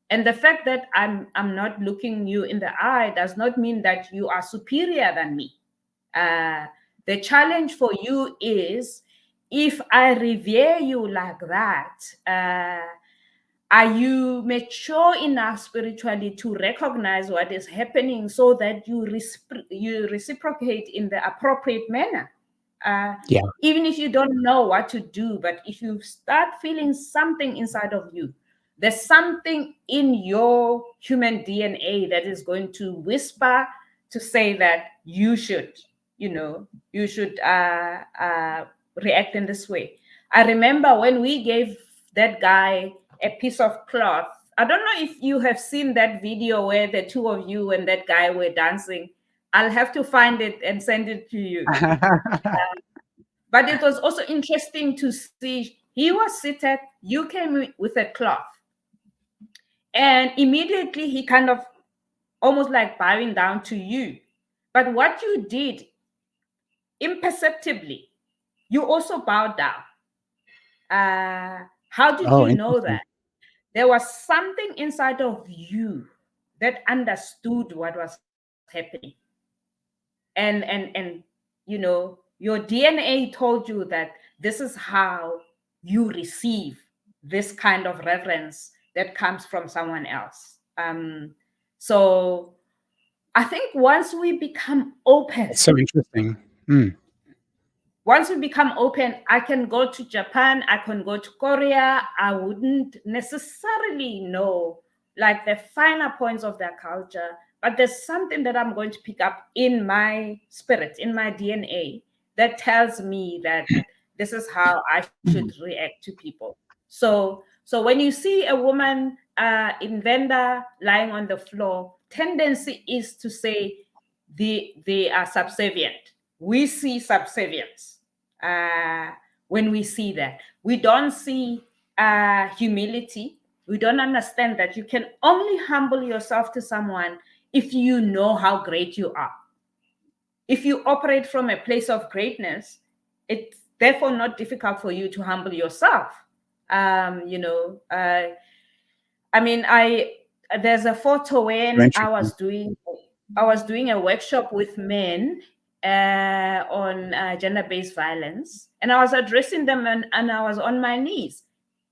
And the fact that I'm not looking you in the eye does not mean that you are superior than me. uh, the challenge for you is, if I revere you like that, are you mature enough spiritually to recognize what is happening so that you reciprocate in the appropriate manner? Uh, Yeah. Even if you don't know what to do, but if you start feeling something inside of you, there's something in your human DNA that is going to whisper to say that you should react in this way. I remember when we gave that guy a piece of cloth. I don't know if you have seen that video where the two of you and that guy were dancing. I'll have to find it and send it to you. But it was also interesting to see he was seated, you came with a cloth, and immediately he kind of almost like bowing down to you. But what you did imperceptibly, you also bowed down. How did Oh, you know interesting. that? There was something inside of you that understood what was happening. And your DNA told you that this is how you receive this kind of reverence that comes from someone else. So I think once we become open, It's so interesting. once we become open, I can go to Japan, I can go to Korea. I wouldn't necessarily know like the finer points of their culture, but there's something that I'm going to pick up in my spirit, in my DNA, that tells me that this is how I should react to people. So when you see a woman in Venda lying on the floor, tendency is to say they are subservient. We see subservience when we see that. We don't see humility. We don't understand that you can only humble yourself to someone if you know how great you are. If you operate from a place of greatness, it's therefore not difficult for you to humble yourself. There's a photo when I was doing a workshop with men on gender-based violence, and I was addressing them, and I was on my knees,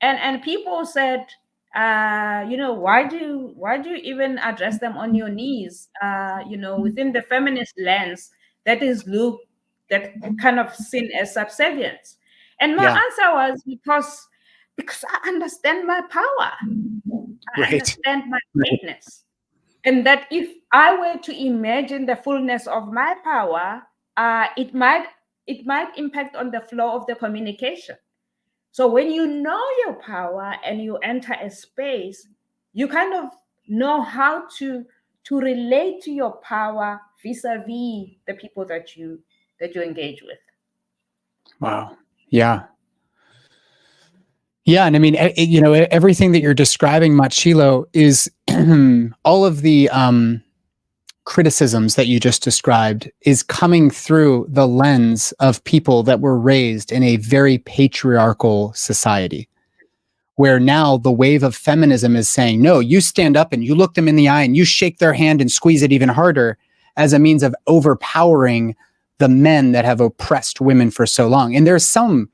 and people said, why do you even address them on your knees? Within the feminist lens, that kind of seen as subservience. And my answer was because I understand my power. I understand my greatness. And that if I were to imagine the fullness of my power, it might impact on the flow of the communication. So when you know your power and you enter a space, you kind of know how to relate to your power vis-a-vis the people that you engage with. Wow. Yeah. Yeah. And I mean, everything that you're describing, Mmatshilo, is all of the criticisms that you just described is coming through the lens of people that were raised in a very patriarchal society, where now the wave of feminism is saying, no, you stand up and you look them in the eye and you shake their hand and squeeze it even harder as a means of overpowering the men that have oppressed women for so long. And there's some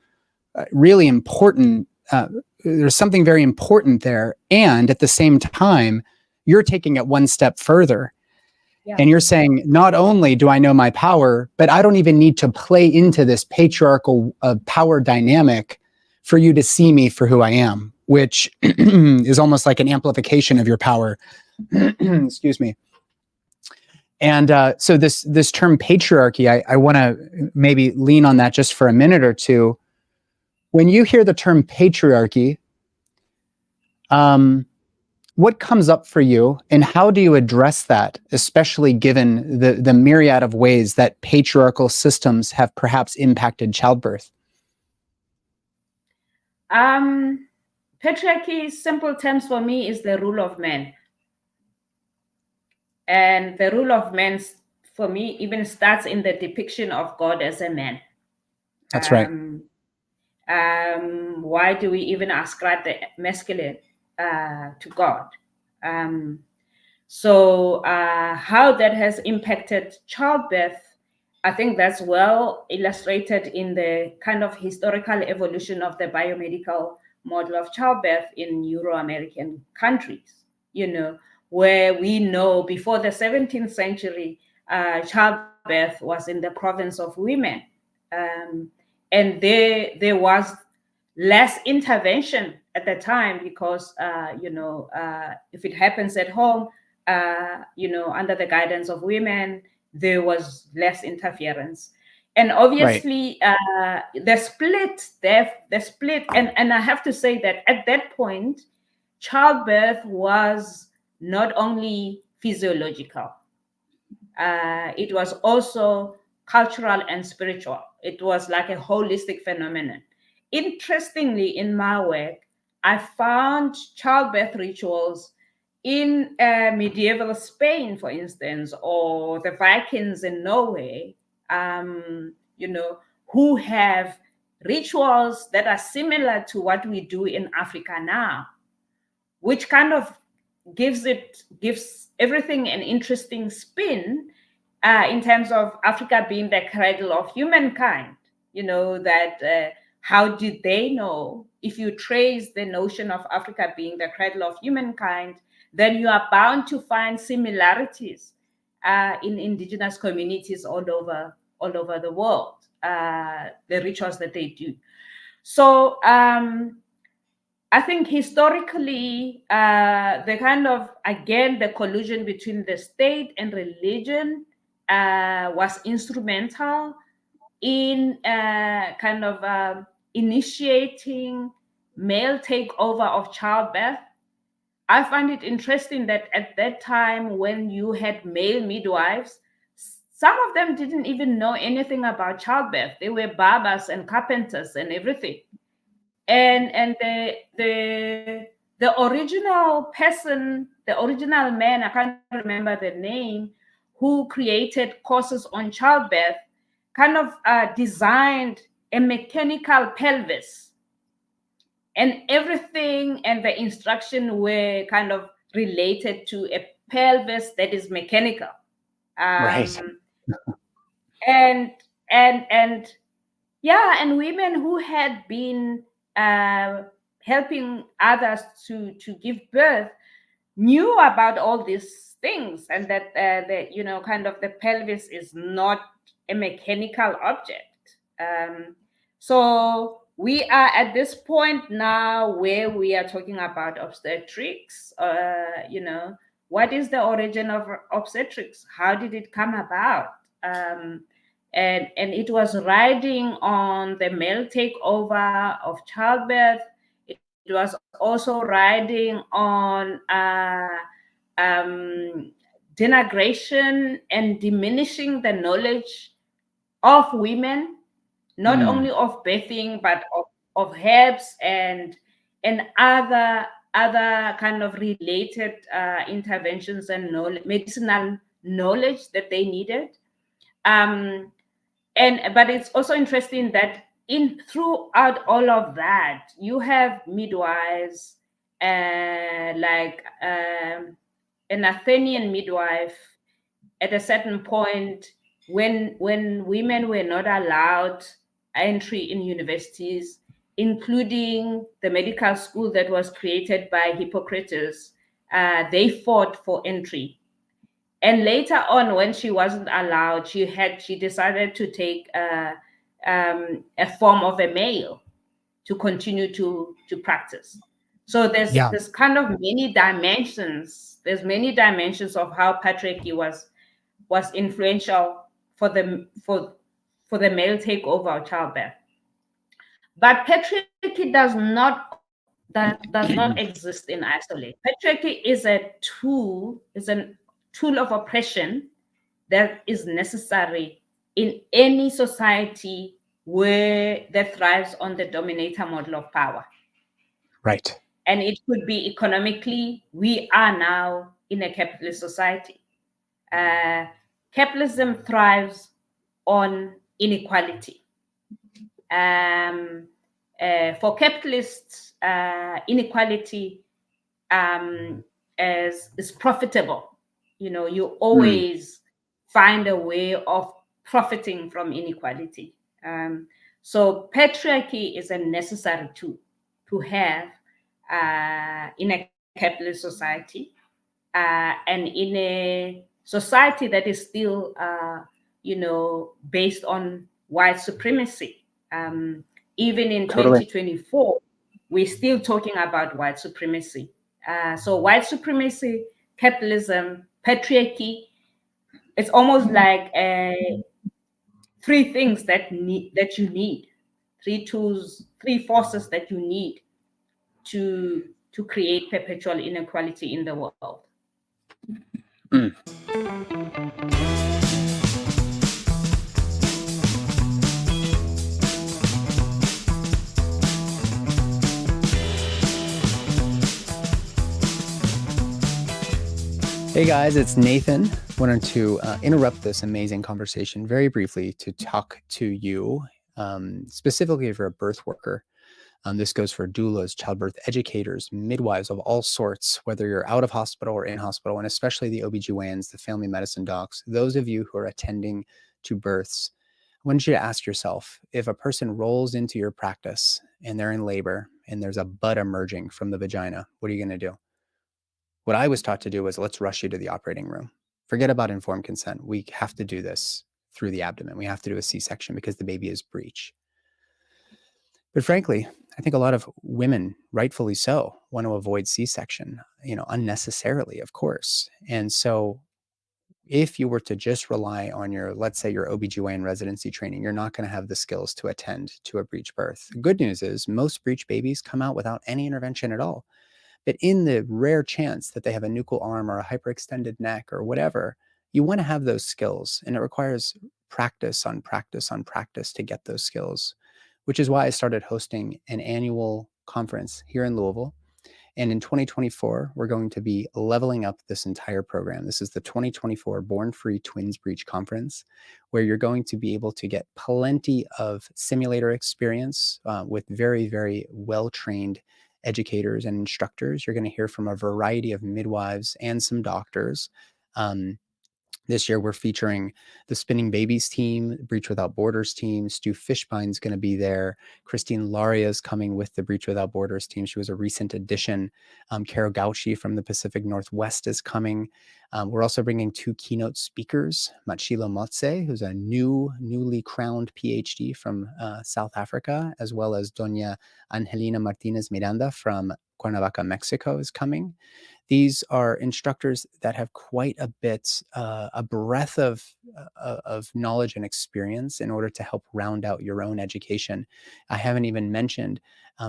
really important, there's something very important there. And at the same time, you're taking it one step further. Yeah. And you're saying, not only do I know my power, but I don't even need to play into this patriarchal power dynamic for you to see me for who I am, which is almost like an amplification of your power. Excuse me. And so this term patriarchy, I want to maybe lean on that just for a minute or two. When you hear the term patriarchy, what comes up for you, and how do you address that, especially given the myriad of ways that patriarchal systems have perhaps impacted childbirth? Patriarchy, simple terms for me, is the rule of man. And the rule of man, for me, even starts in the depiction of God as a man. That's right. Why do we even ascribe the masculine to God? So how that has impacted childbirth, I think that's well illustrated in the kind of historical evolution of the biomedical model of childbirth in Euro-American countries, where we know before the 17th century, childbirth was in the province of women. And there was less intervention at the time because, if it happens at home, under the guidance of women, there was less interference. And obviously, right. The split, and I have to say that at that point, childbirth was not only physiological, it was also cultural and spiritual. It was like a holistic phenomenon. Interestingly, in my work, I found childbirth rituals in medieval Spain, for instance, or the Vikings in Norway, who have rituals that are similar to what we do in Africa now, which kind of gives everything an interesting spin. in terms of Africa being the cradle of humankind. That how did they know? If you trace the notion of Africa being the cradle of humankind, then you are bound to find similarities in indigenous communities all over the world, the rituals that they do. So I think historically, the kind of, again, the collusion between the state and religion was instrumental in kind of initiating male takeover of childbirth. I find it interesting that at that time, when you had male midwives, some of them didn't even know anything about childbirth. They were barbers and carpenters and everything. And the original person, the original man, I can't remember the name, who created courses on childbirth, kind of designed a mechanical pelvis, and everything and the instruction were kind of related to a pelvis that is mechanical. Right. And women who had been helping others to give birth knew about all these things, and that kind of the pelvis is not a mechanical object. So we are at this point now where we are talking about obstetrics. What is the origin of obstetrics? How did it come about? And it was riding on the male takeover of childbirth. It was also riding on denigration and diminishing the knowledge of women, not only of birthing, but of herbs and other kind of related interventions and medicinal knowledge that they needed. But it's also interesting that throughout all of that, you have midwives, like an Athenian midwife at a certain point, when women were not allowed entry in universities, including the medical school that was created by Hippocrates. They fought for entry. And later on, when she wasn't allowed, she decided to take a form of a male to continue to practice. So there's kind of many dimensions. There's many dimensions of how patriarchy was influential for the male takeover of childbirth. But patriarchy does not exist in isolation. Patriarchy is a tool of oppression that is necessary in any society that thrives on the dominator model of power. Right. And it could be economically. We are now in a capitalist society. Capitalism thrives on inequality. For capitalists, inequality is profitable. You always find a way of profiting from inequality. So patriarchy is a necessary tool to have in a capitalist society, and in a society that is still, based on white supremacy. Even in 2024, we're still talking about white supremacy. So white supremacy, capitalism, patriarchy, it's almost like three things that you need, three tools, three forces that you need to create perpetual inequality in the world. Hey guys, it's Nathan. Wanted to interrupt this amazing conversation very briefly to talk to you, specifically if you're a birth worker. This goes for doulas, childbirth educators, midwives of all sorts, whether you're out of hospital or in hospital, and especially the OBGYNs, the family medicine docs, those of you who are attending to births. I want you to ask yourself, if a person rolls into your practice and they're in labor and there's a bud emerging from the vagina, what are you going to do? What I was taught to do was, let's rush you to the operating room. Forget about informed consent. We have to do this through the abdomen. We have to do a C-section because the baby is breech. But frankly, I think a lot of women, rightfully so, want to avoid C-section, unnecessarily, of course. And so if you were to just rely on your, let's say, your OBGYN residency training, you're not going to have the skills to attend to a breech birth. The good news is most breech babies come out without any intervention at all. But in the rare chance that they have a nuchal arm or a hyperextended neck or whatever, you want to have those skills. And it requires practice on practice on practice to get those skills, which is why I started hosting an annual conference here in Louisville. And in 2024, we're going to be leveling up this entire program. This is the 2024 Born Free Twins-Breech Conference, where you're going to be able to get plenty of simulator experience with very, very well-trained educators and instructors. You're going to hear from a variety of midwives and some doctors. This year, we're featuring the Spinning Babies team, Breech Without Borders team. Stu Fishbine's going to be there. Christine Laria is coming with the Breech Without Borders team. She was a recent addition. Caro Gauchi from the Pacific Northwest is coming. We're also bringing 2 keynote speakers, Mmatshilo Motsei, who's a newly crowned PhD from South Africa, as well as Doña Angelina Martinez Miranda from Cuernavaca, Mexico is coming. These are instructors that have quite a bit, a breadth of knowledge and experience in order to help round out your own education. I haven't even mentioned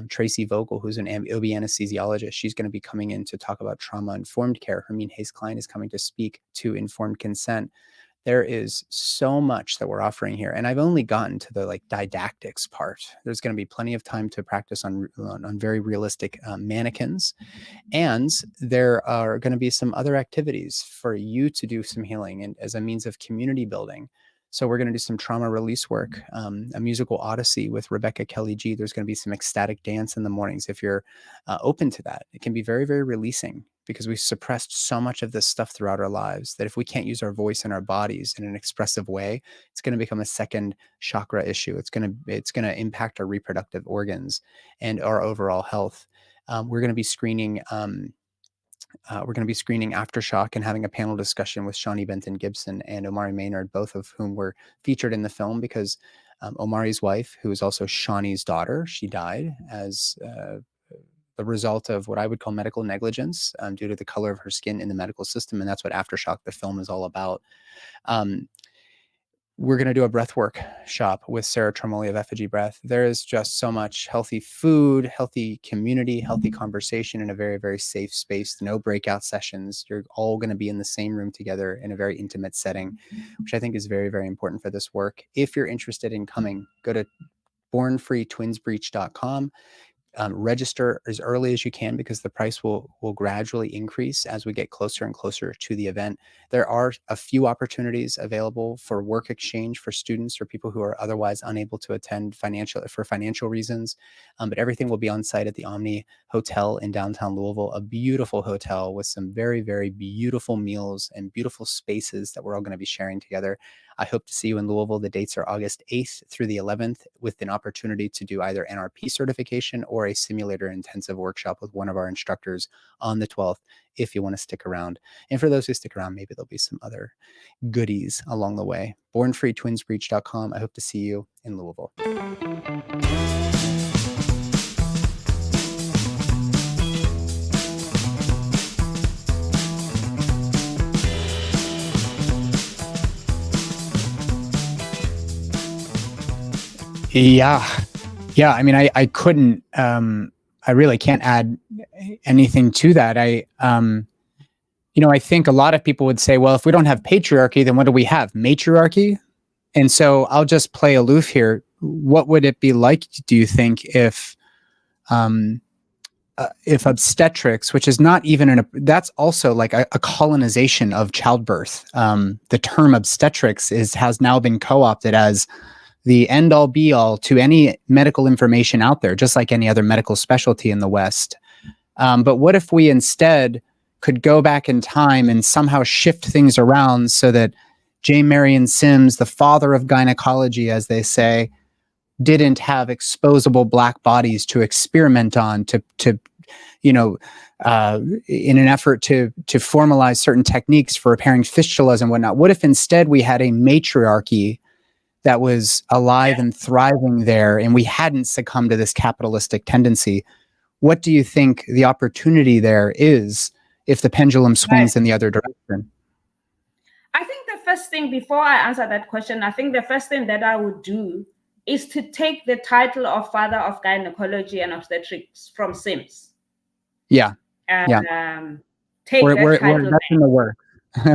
Tracy Vogel, who's an OB anesthesiologist. She's going to be coming in to talk about trauma-informed care. Hermine Hayes-Klein is coming to speak to informed consent. There is so much that we're offering here. And I've only gotten to the didactics part. There's going to be plenty of time to practice on very realistic mannequins. And there are going to be some other activities for you to do some healing and as a means of community building. So we're going to do some trauma release work, a musical odyssey with Rebecca Kelly G. There's going to be some ecstatic dance in the mornings. If you're open to that, it can be very, very releasing because we've suppressed so much of this stuff throughout our lives that if we can't use our voice and our bodies in an expressive way, it's going to become a second chakra issue. It's going to impact our reproductive organs and our overall health. We're going to be screening Aftershock and having a panel discussion with Shawnee Benton Gibson and Omari Maynard, both of whom were featured in the film because Omari's wife, who is also Shawnee's daughter, she died as the result of what I would call medical negligence due to the color of her skin in the medical system. And that's what Aftershock, the film, is all about. We're going to do a breathwork shop with Sarah Tremoli of Effigy Breath. There is just so much healthy food, healthy community, healthy conversation in a very, very safe space. No breakout sessions. You're all going to be in the same room together in a very intimate setting, which I think is very, very important for this work. If you're interested in coming, go to bornfreetwinsbreech.com. Register as early as you can because the price will gradually increase as we get closer and closer to the event. There are a few opportunities available for work exchange for students or people who are otherwise unable to attend for financial reasons. But everything will be on site at the Omni Hotel in downtown Louisville, a beautiful hotel with some very, very beautiful meals and beautiful spaces that we're all going to be sharing together. I hope to see you in Louisville. The dates are August 8th through the 11th with an opportunity to do either NRP certification or a simulator intensive workshop with one of our instructors on the 12th if you want to stick around. And for those who stick around, maybe there'll be some other goodies along the way. bornfreetwinsbreech.com. I hope to see you in Louisville. Yeah. I mean, I couldn't, I really can't add anything to that. I think a lot of people would say, well, if we don't have patriarchy, then what do we have? Matriarchy? And so I'll just play aloof here. What would it be like, do you think, if obstetrics, which is not even that's also like a colonization of childbirth. The term obstetrics has now been co-opted as the end all be all to any medical information out there, just like any other medical specialty in the West. But what if we instead could go back in time and somehow shift things around so that J. Marion Sims, the father of gynecology, as they say, didn't have exposable black bodies to experiment on, in an effort to formalize certain techniques for repairing fistulas and whatnot? What if instead we had a matriarchy that was alive and thriving there, and we hadn't succumbed to this capitalistic tendency? What do you think the opportunity there is if the pendulum swings in the other direction? I think the first thing, before I answer that question, I think the first thing that I would do is to take the title of Father of Gynecology and Obstetrics from Sims. Yeah. Take We're that title that's back. in the work.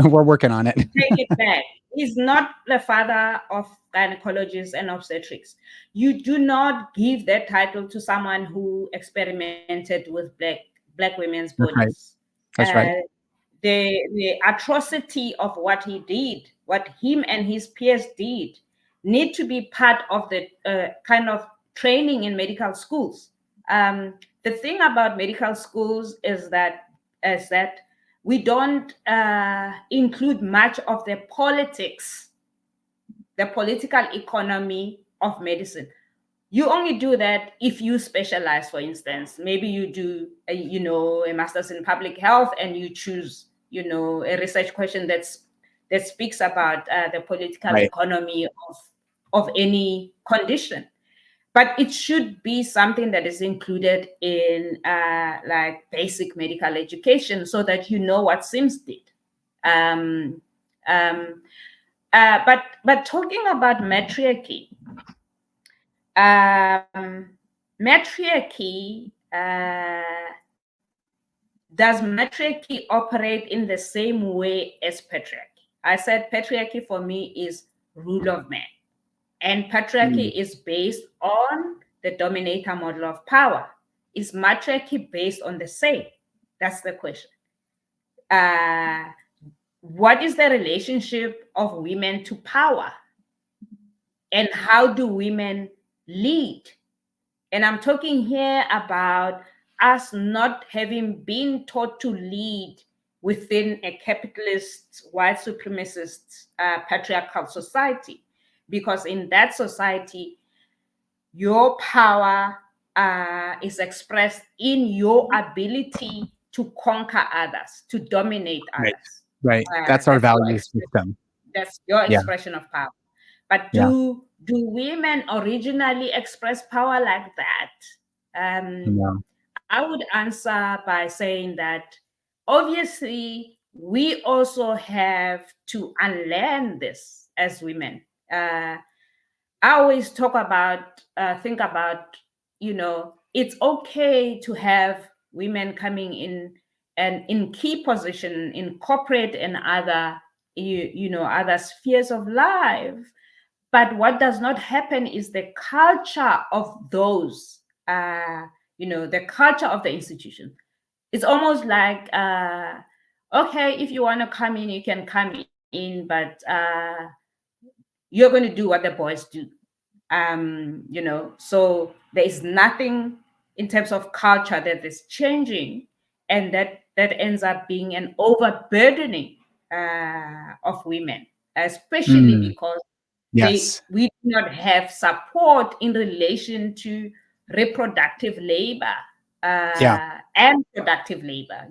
We're working on it. Take it back. He's not the father of gynecologists and obstetrics. You do not give that title to someone who experimented with black women's bodies. That's right. The atrocity of what he did, what him and his peers did, need to be part of the kind of training in medical schools. The thing about medical schools is that we don't include much of the politics, the political economy of medicine. You only do that if you specialize. For instance, maybe you do a master's in public health and you choose a research question that speaks about the political economy of any condition. But it should be something that is included in like basic medical education, so that you know what Sims did. But talking about matriarchy, does matriarchy operate in the same way as patriarchy? I said patriarchy for me is rule of man, and patriarchy is based on the dominator model of power. Is matriarchy based on the same? That's the question. What is the relationship of women to power? And how do women lead? And I'm talking here about us not having been taught to lead within a capitalist, white supremacist, patriarchal society. Because in that society, your power is expressed in your ability to conquer others, to dominate others. Right. That's our value system. That's your expression of power. But do women originally express power like that? No. I would answer by saying that obviously we also have to unlearn this as women. I always think about, it's okay to have women coming in and in key position in corporate and other, other spheres of life. But what does not happen is the culture of those, the culture of the institution. It's almost like, okay, if you want to come in, you can come in, but you're going to do what the boys do. So there is nothing in terms of culture that is changing, and that ends up being an overburdening of women, especially because we do not have support in relation to reproductive labor and productive labor.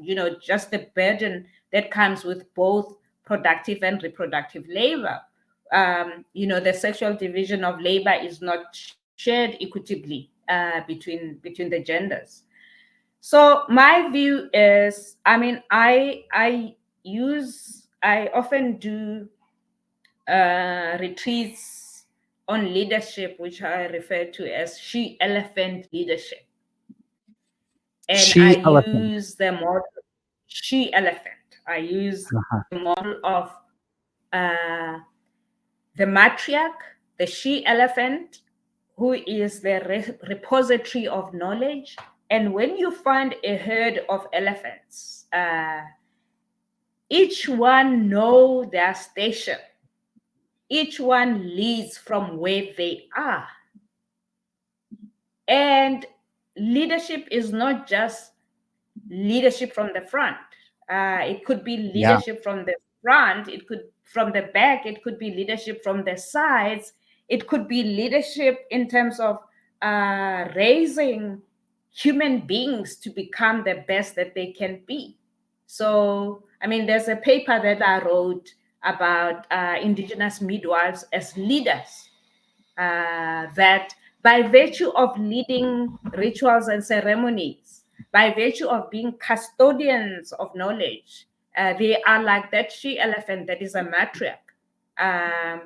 Just the burden that comes with both productive and reproductive labor. The sexual division of labor is not shared equitably between the genders. So my view is, I often do retreats on leadership, which I refer to as she-elephant leadership. And use the model she-elephant. I use the model of the matriarch, the she-elephant, who is the repository of knowledge. And when you find a herd of elephants, each one know their station. each one leads from where they are. And leadership is not just leadership from the front. It could be Yeah. leadership from the front, it could from the back, it could be leadership from the sides, it could be leadership in terms of raising human beings to become the best that they can be. So, I mean, there's a paper that I wrote about Indigenous midwives as leaders, that by virtue of leading rituals and ceremonies, by virtue of being custodians of knowledge, they are like that she elephant that is a matriarch. And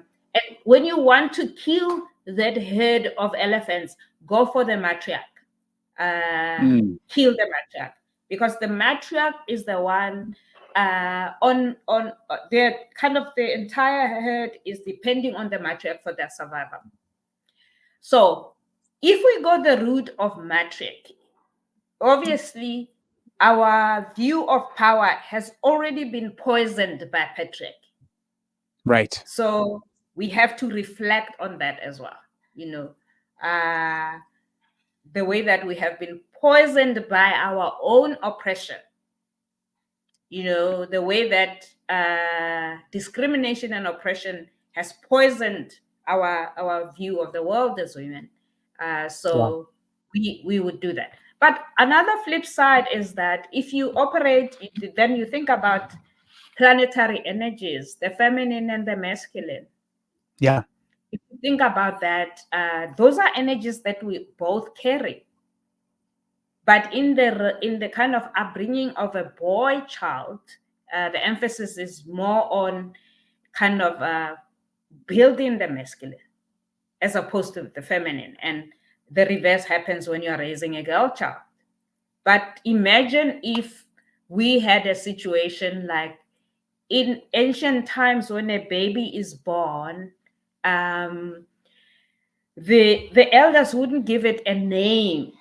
when you want to kill that herd of elephants, go for the matriarch. Kill the matriarch, because the matriarch is the one on their kind of the entire herd is depending on the matriarch for their survival. So if we go the route of matriarchy, obviously our view of power has already been poisoned by patriarchy. Right. So we have to reflect on that as well. The way that we have been poisoned by our own oppression, the way that discrimination and oppression has poisoned our view of the world as women. So we would do that. But another flip side is that if you operate, then you think about planetary energies, the feminine and the masculine. Yeah. If you think about that, those are energies that we both carry. But in the kind of upbringing of a boy child, the emphasis is more on kind of building the masculine as opposed to the feminine. And the reverse happens when you're raising a girl child. But imagine if we had a situation like in ancient times when a baby is born, the elders wouldn't give it a name.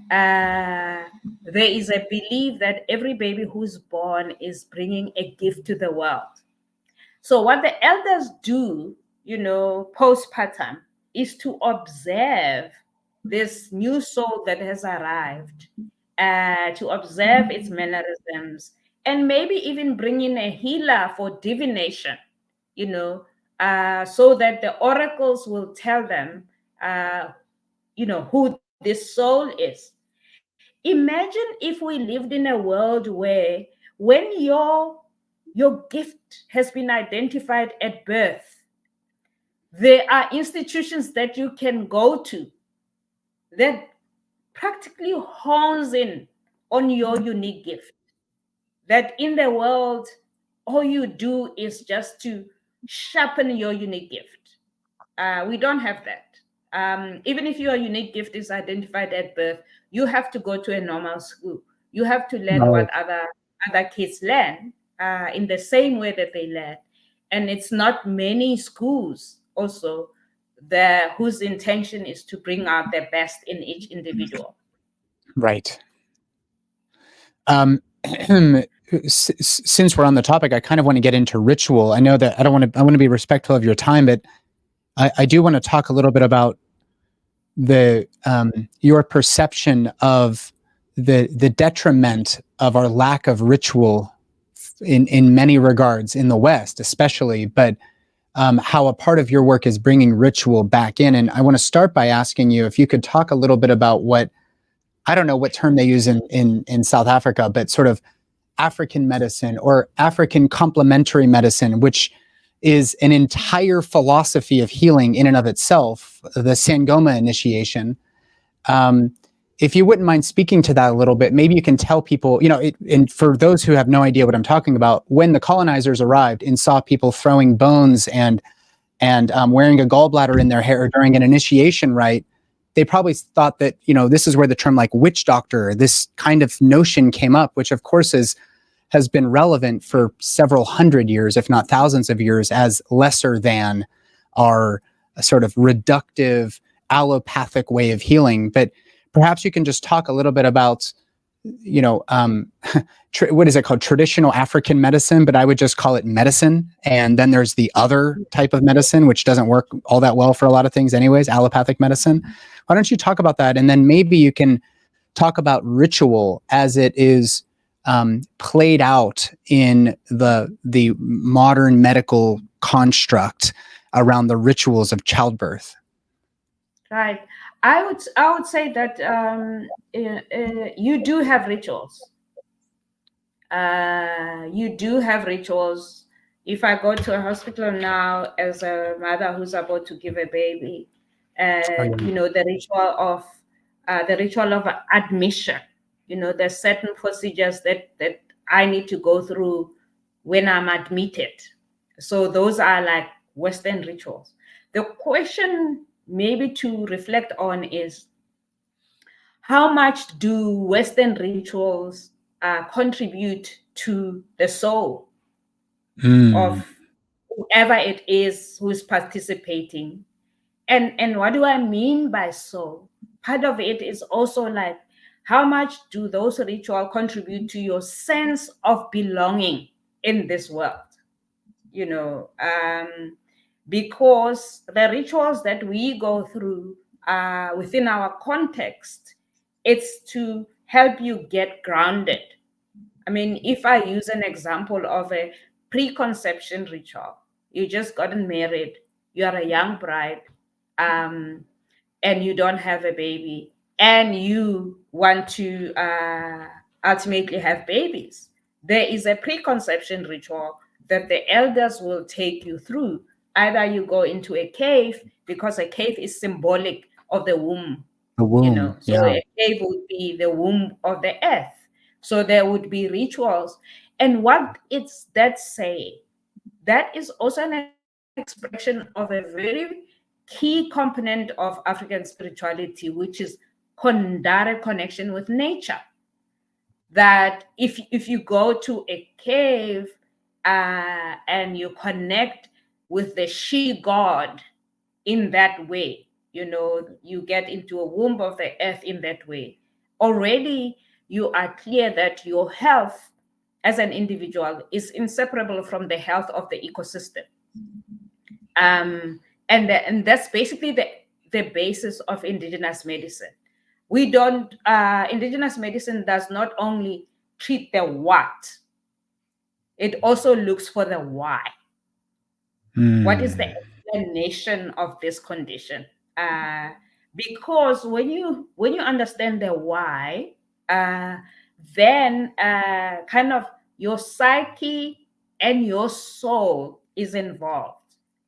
There is a belief that every baby who's born is bringing a gift to the world. So what the elders do, postpartum, is to observe this new soul that has arrived, to observe its mannerisms, and maybe even bring in a healer for divination, so that the oracles will tell them, who this soul is. Imagine if we lived in a world where when your gift has been identified at birth, there are institutions that you can go to that practically hones in on your unique gift. That in the world, all you do is just to sharpen your unique gift. We don't have that. Even if your unique gift is identified at birth, you have to go to a normal school. You have to learn Right. what other kids learn in the same way that they learn. And it's not many schools also whose intention is to bring out the best in each individual. Right. Since we're on the topic, I kind of want to get into ritual. I know that I want to be respectful of your time, but I do want to talk a little bit about your perception of the detriment of our lack of ritual in many regards in the West, especially, but how a part of your work is bringing ritual back in. And I want to start by asking you if you could talk a little bit about what, I don't know what term they use in South Africa, but sort of African medicine or African complementary medicine, which is an entire philosophy of healing in and of itself, the Sangoma initiation. If you wouldn't mind speaking to that a little bit, maybe you can tell people, and for those who have no idea what I'm talking about, when the colonizers arrived and saw people throwing bones and wearing a gallbladder in their hair during an initiation rite, they probably thought that, this is where the term like witch doctor, this kind of notion came up, which of course has been relevant for several hundred years, if not thousands of years, as lesser than our sort of reductive allopathic way of healing. But perhaps you can just talk a little bit about what is it called? Traditional African medicine, but I would just call it medicine. And then there's the other type of medicine, which doesn't work all that well for a lot of things anyways, allopathic medicine. Why don't you talk about that? And then maybe you can talk about ritual as it is played out in the modern medical construct around the rituals of childbirth. Right. I would say that you do have rituals. You do have rituals. If I go to a hospital now as a mother who's about to give a baby, the ritual of admission. There's certain procedures that I need to go through when I'm admitted. So those are like Western rituals. The question maybe to reflect on is, how much do Western rituals contribute to the soul of whoever it is who's participating? And what do I mean by soul? Part of it is also like, how much do those rituals contribute to your sense of belonging in this world? Because the rituals that we go through within our context, it's to help you get grounded. I mean, if I use an example of a preconception ritual, you just gotten married, you are a young bride, and you don't have a baby, and you want to ultimately have babies. There is a preconception ritual that the elders will take you through. Either you go into a cave, because a cave is symbolic of the womb. The womb, So a cave would be the womb of the earth. So there would be rituals. And what it's that say, that is also an expression of a very key component of African spirituality, which is direct connection with nature. That if you go to a cave and you connect with the she god in that way, you get into a womb of the earth in that way, already you are clear that your health as an individual is inseparable from the health of the ecosystem. And that's basically the basis of indigenous medicine. Indigenous medicine does not only treat the what, it also looks for the why. What is the explanation of this condition? Because when you understand the why, then kind of your psyche and your soul is involved.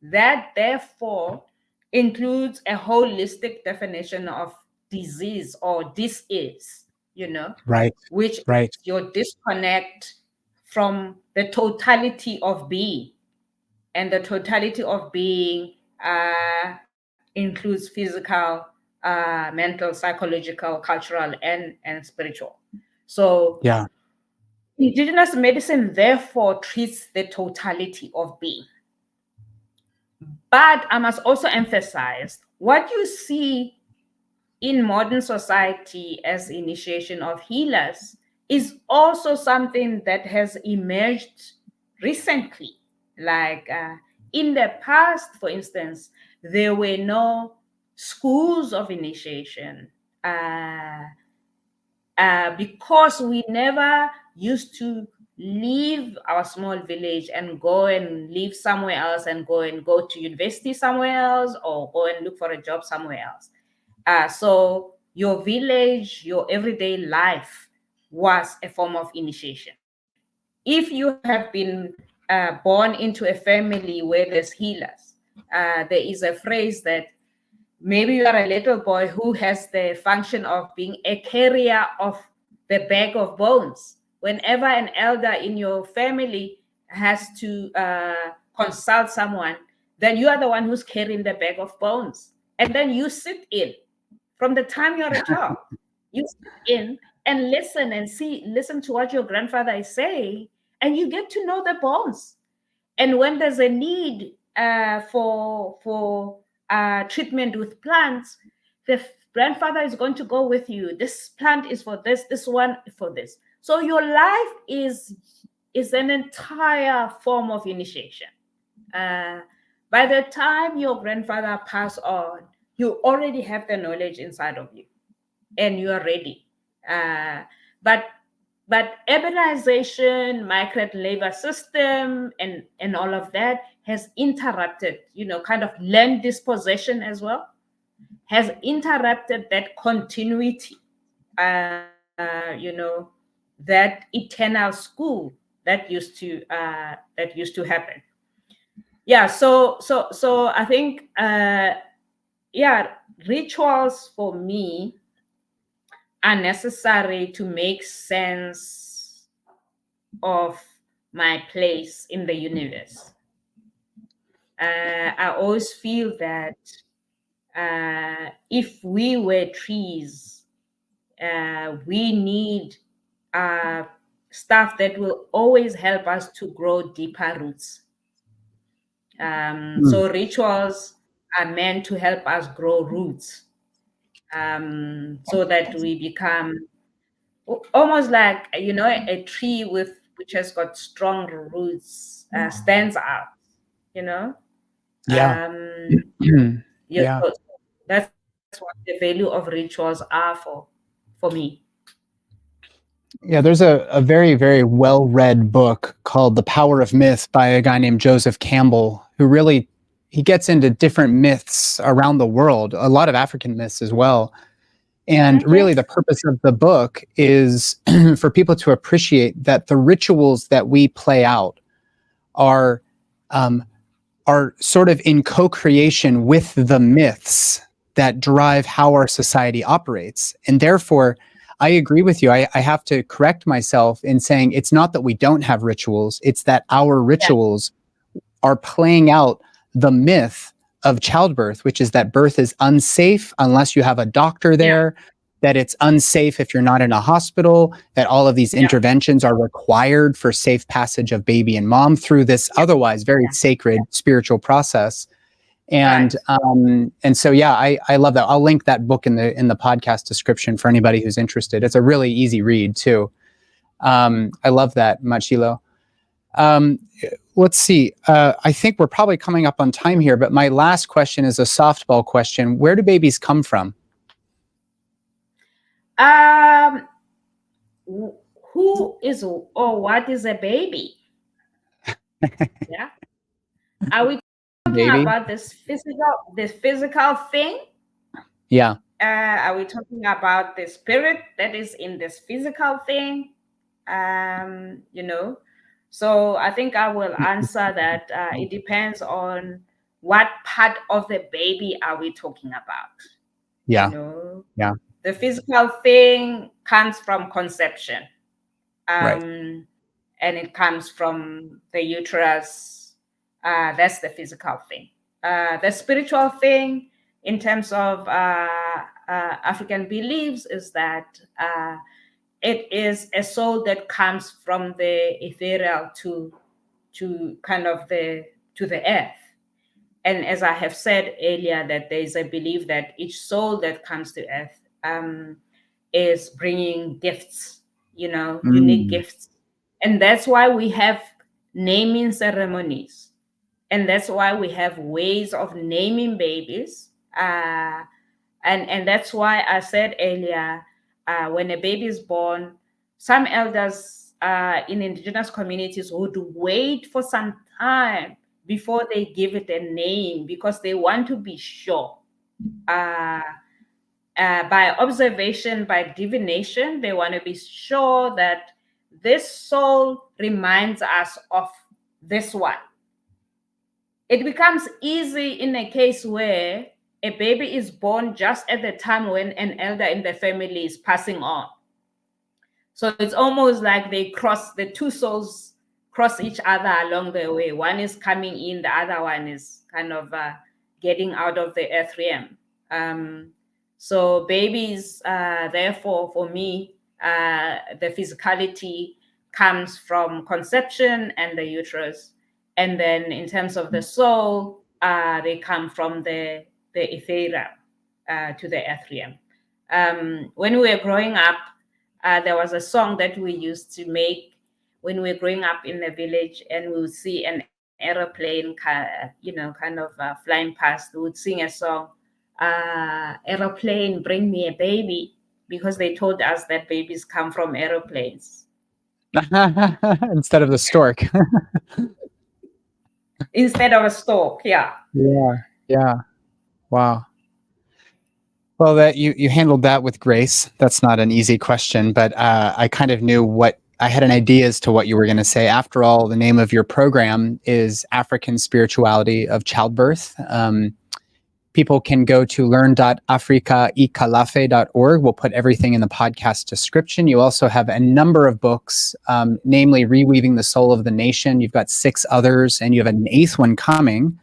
That therefore includes a holistic definition of disease or dis-ease, right, which right. is your disconnect from the totality of being. And the totality of being includes physical, mental, psychological, cultural, and spiritual. So Yeah. indigenous medicine therefore treats the totality of being. But I must also emphasize, what you see in modern society as initiation of healers is also something that has emerged recently. Like in the past, for instance, there were no schools of initiation because we never used to leave our small village and go and live somewhere else and go to university somewhere else or go and look for a job somewhere else. So your village, your everyday life was a form of initiation. If you have been born into a family where there's healers, there is a phrase that maybe you are a little boy who has the function of being a carrier of the bag of bones. Whenever an elder in your family has to consult someone, then you are the one who's carrying the bag of bones. And then you sit in. From the time you're a child, you sit in and listen to what your grandfather is saying, and you get to know the bones. And when there's a need for treatment with plants, the grandfather is going to go with you. This plant is for this one for this. So your life is an entire form of initiation. By the time your grandfather passed on, you already have the knowledge inside of you, and you are ready. But urbanization, migrant labor system, and all of that has interrupted, kind of land dispossession as well, has interrupted that continuity, that eternal school that used to happen. Yeah. So I think, rituals for me are necessary to make sense of my place in the universe. I always feel that if we were trees, we need stuff that will always help us to grow deeper roots. So rituals are meant to help us grow roots, so that we become almost like, a tree which has got strong roots, stands out, Yeah. Yeah. so that's what the value of rituals are for me. Yeah, there's a very, very well-read book called The Power of Myth by a guy named Joseph Campbell, who really, he gets into different myths around the world, a lot of African myths as well. And really the purpose of the book is for people to appreciate that the rituals that we play out are sort of in co-creation with the myths that drive how our society operates. And therefore, I agree with you. I have to correct myself in saying it's not that we don't have rituals, it's that our rituals are playing out the myth of childbirth, which is that birth is unsafe unless you have a doctor there, that it's unsafe if you're not in a hospital, that all of these interventions are required for safe passage of baby and mom through this otherwise very sacred spiritual process. And so, I love that. I'll link that book in the podcast description for anybody who's interested. It's a really easy read too. I love that, Mmatshilo. Let's see. I think we're probably coming up on time here, but my last question is a softball question. Where do babies come from? Who is or what is a baby? Yeah. Are we talking about this physical thing? Yeah. Are we talking about the spirit that is in this physical thing? So I think I will answer that. It depends on what part of the baby are we talking about. Yeah. Yeah. The physical thing comes from conception. Right. And it comes from the uterus. That's the physical thing. The spiritual thing, in terms of African beliefs, is that it is a soul that comes from the ethereal to kind of to the earth. And as I have said earlier, that there is a belief that each soul that comes to earth is bringing gifts, unique gifts. And that's why we have naming ceremonies. And that's why we have ways of naming babies. And that's why I said earlier, when a baby is born, some elders in indigenous communities would wait for some time before they give it a name, because they want to be sure. By observation, by divination, they want to be sure that this soul reminds us of this one. It becomes easy in a case where a baby is born just at the time when an elder in the family is passing on. So it's almost like the two souls cross each other along the way. One is coming in, the other one is kind of getting out of the earth realm. So babies, therefore, for me, the physicality comes from conception and the uterus. And then in terms of the soul, they come from the ethereal to the earth realm. When we were growing up, there was a song that we used to make when we were growing up in the village, and we would see an aeroplane, kind of flying past. We would sing a song, "Aeroplane, bring me a baby," because they told us that babies come from aeroplanes. Instead of the stork. Instead of a stork, yeah. Yeah. Wow. Well, that you handled that with grace. That's not an easy question, but I kind of knew what I had an idea as to what you were going to say. After all, the name of your program is African Spirituality of Childbirth. People can go to learn.africaikalafe.org. We'll put everything in the podcast description. You also have a number of books, namely Reweaving the Soul of the Nation. You've got 6 others, and you have an 8th one coming,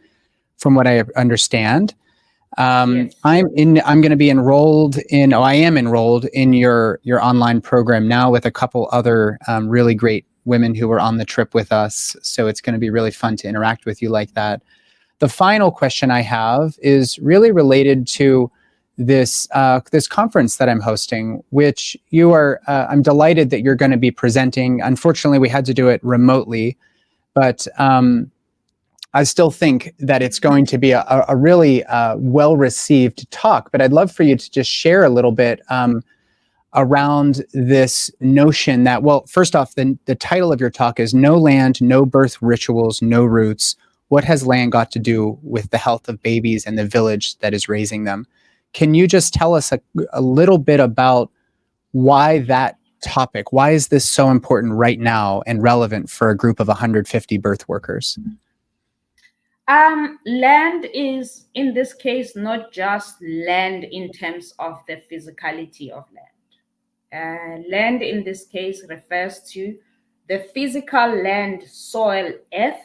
from what I understand. Yes. I am enrolled in your online program now with a couple other really great women who were on the trip with us. So it's going to be really fun to interact with you like that. The final question I have is really related to this conference that I'm hosting, which you are. I'm delighted that you're going to be presenting. Unfortunately, we had to do it remotely, but I still think that it's going to be a really well-received talk, but I'd love for you to just share a little bit around this notion that, well, first off, the title of your talk is No Land, No Birth Rituals, No Roots. What has land got to do with the health of babies and the village that is raising them? Can you just tell us a little bit about why that topic? Why is this so important right now and relevant for a group of 150 birth workers? Land is, in this case, not just land in terms of the physicality of land. Land in this case refers to the physical land, soil, earth,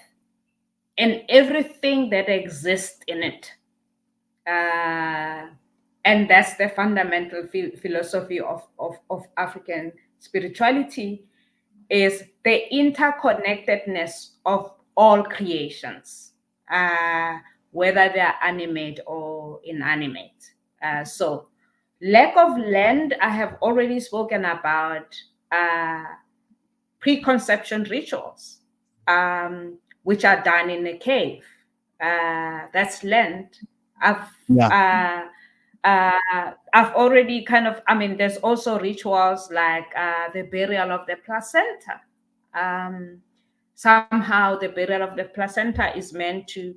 and everything that exists in it. And that's the fundamental philosophy of African spirituality, is the interconnectedness of all creations, whether they're animate or inanimate. So lack of land, I have already spoken about preconception rituals, which are done in a cave. That's land. I've already there's also rituals like the burial of the placenta. Somehow the burial of the placenta is meant to,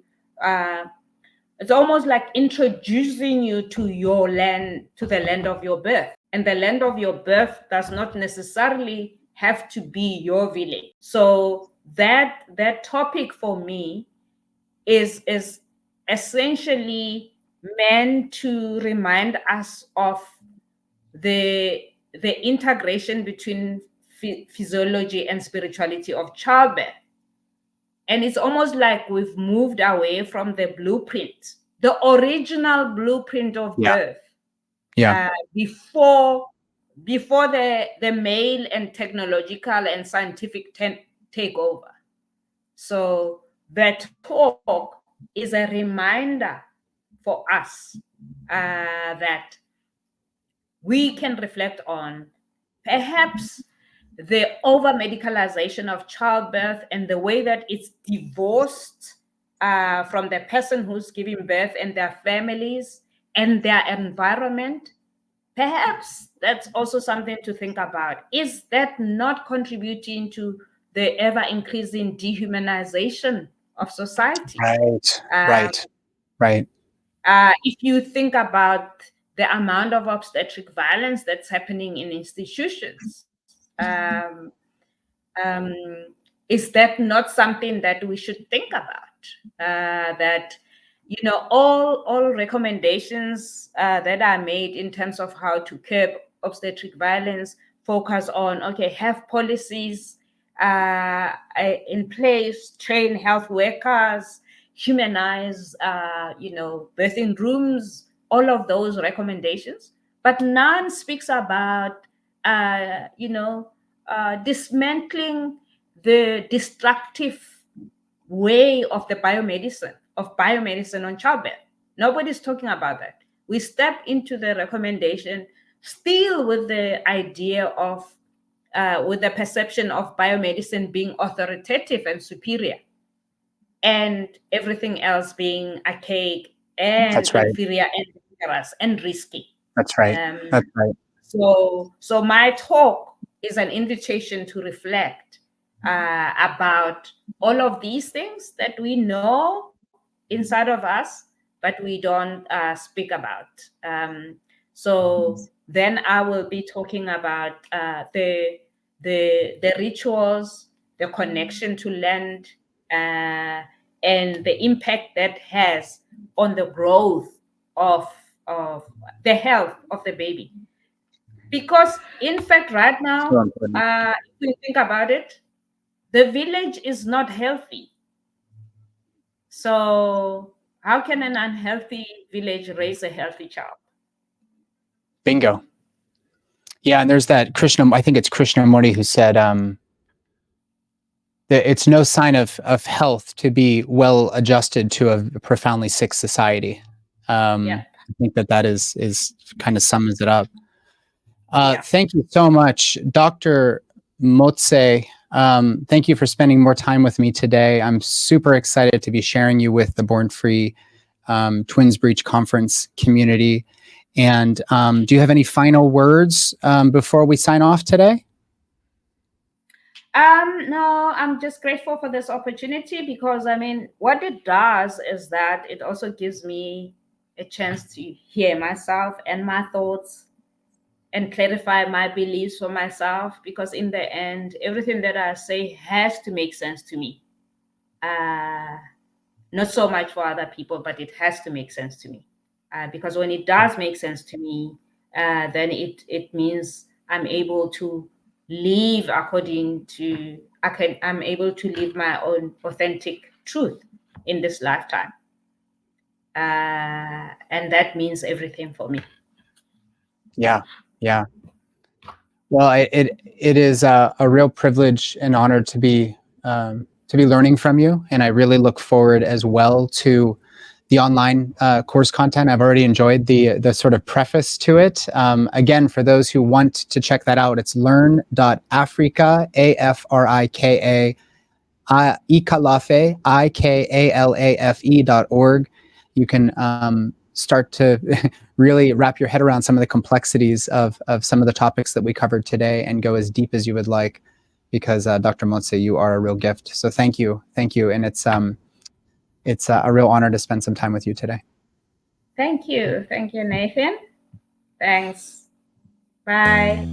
it's almost like introducing you to your land, to the land of your birth. And the land of your birth does not necessarily have to be your village. So that topic for me is essentially meant to remind us of the integration between physiology and spirituality of childbirth. And it's almost like we've moved away from the blueprint, the original blueprint of birth. Before the male and technological and scientific takeover. So that talk is a reminder for us that we can reflect on perhaps the over medicalization of childbirth and the way that it's divorced from the person who's giving birth and their families and their environment. Perhaps that's also something to think about. Is that not contributing to the ever increasing dehumanization of society? Right. If you think about the amount of obstetric violence that's happening in institutions, is that not something that we should think about? That all recommendations that are made in terms of how to curb obstetric violence focus on, have policies in place, train health workers, humanize, birthing rooms, all of those recommendations. But none speaks about, dismantling the destructive way of the biomedicine on childbirth. Nobody's talking about that. We step into the recommendation still with the idea of, with the perception of biomedicine being authoritative and superior, and everything else being archaic and That's right. inferior and dangerous and risky. That's right. That's right. So my talk is an invitation to reflect about all of these things that we know inside of us, but we don't speak about. So then I will be talking about the rituals, the connection to land, and the impact that has on the growth of the health of the baby. Because in fact, right now, if you think about it, the village is not healthy. So how can an unhealthy village raise a healthy child? Bingo. Yeah, and there's that I think it's Krishnamurti who said, that it's no sign of health to be well adjusted to a profoundly sick society. I think that is kind of sums it up. Thank you so much, Dr. Motsei. Thank you for spending more time with me today. I'm super excited to be sharing you with the Born Free Twins-Breech Conference community. And do you have any final words before we sign off today? No, I'm just grateful for this opportunity, because I mean, what it does is that it also gives me a chance to hear myself and my thoughts and clarify my beliefs for myself, because in the end, everything that I say has to make sense to me. Not so much for other people, but it has to make sense to me. Because when it does make sense to me, then it means I'm able to live according to, I'm able to live my own authentic truth in this lifetime. And that means everything for me. Yeah. Well, it is a real privilege and honor to be learning from you, and I really look forward as well to the online course content. I've already enjoyed the sort of preface to it. Again, for those who want to check that out, it's learn.africa, AFRIKA, ikalafe, IKALAFE.org. You can start to really wrap your head around some of the complexities of some of the topics that we covered today and go as deep as you would like, because Dr. Motsei, you are a real gift. So thank you. And it's a real honor to spend some time with you today. Thank you, Nathan. Thanks. Bye.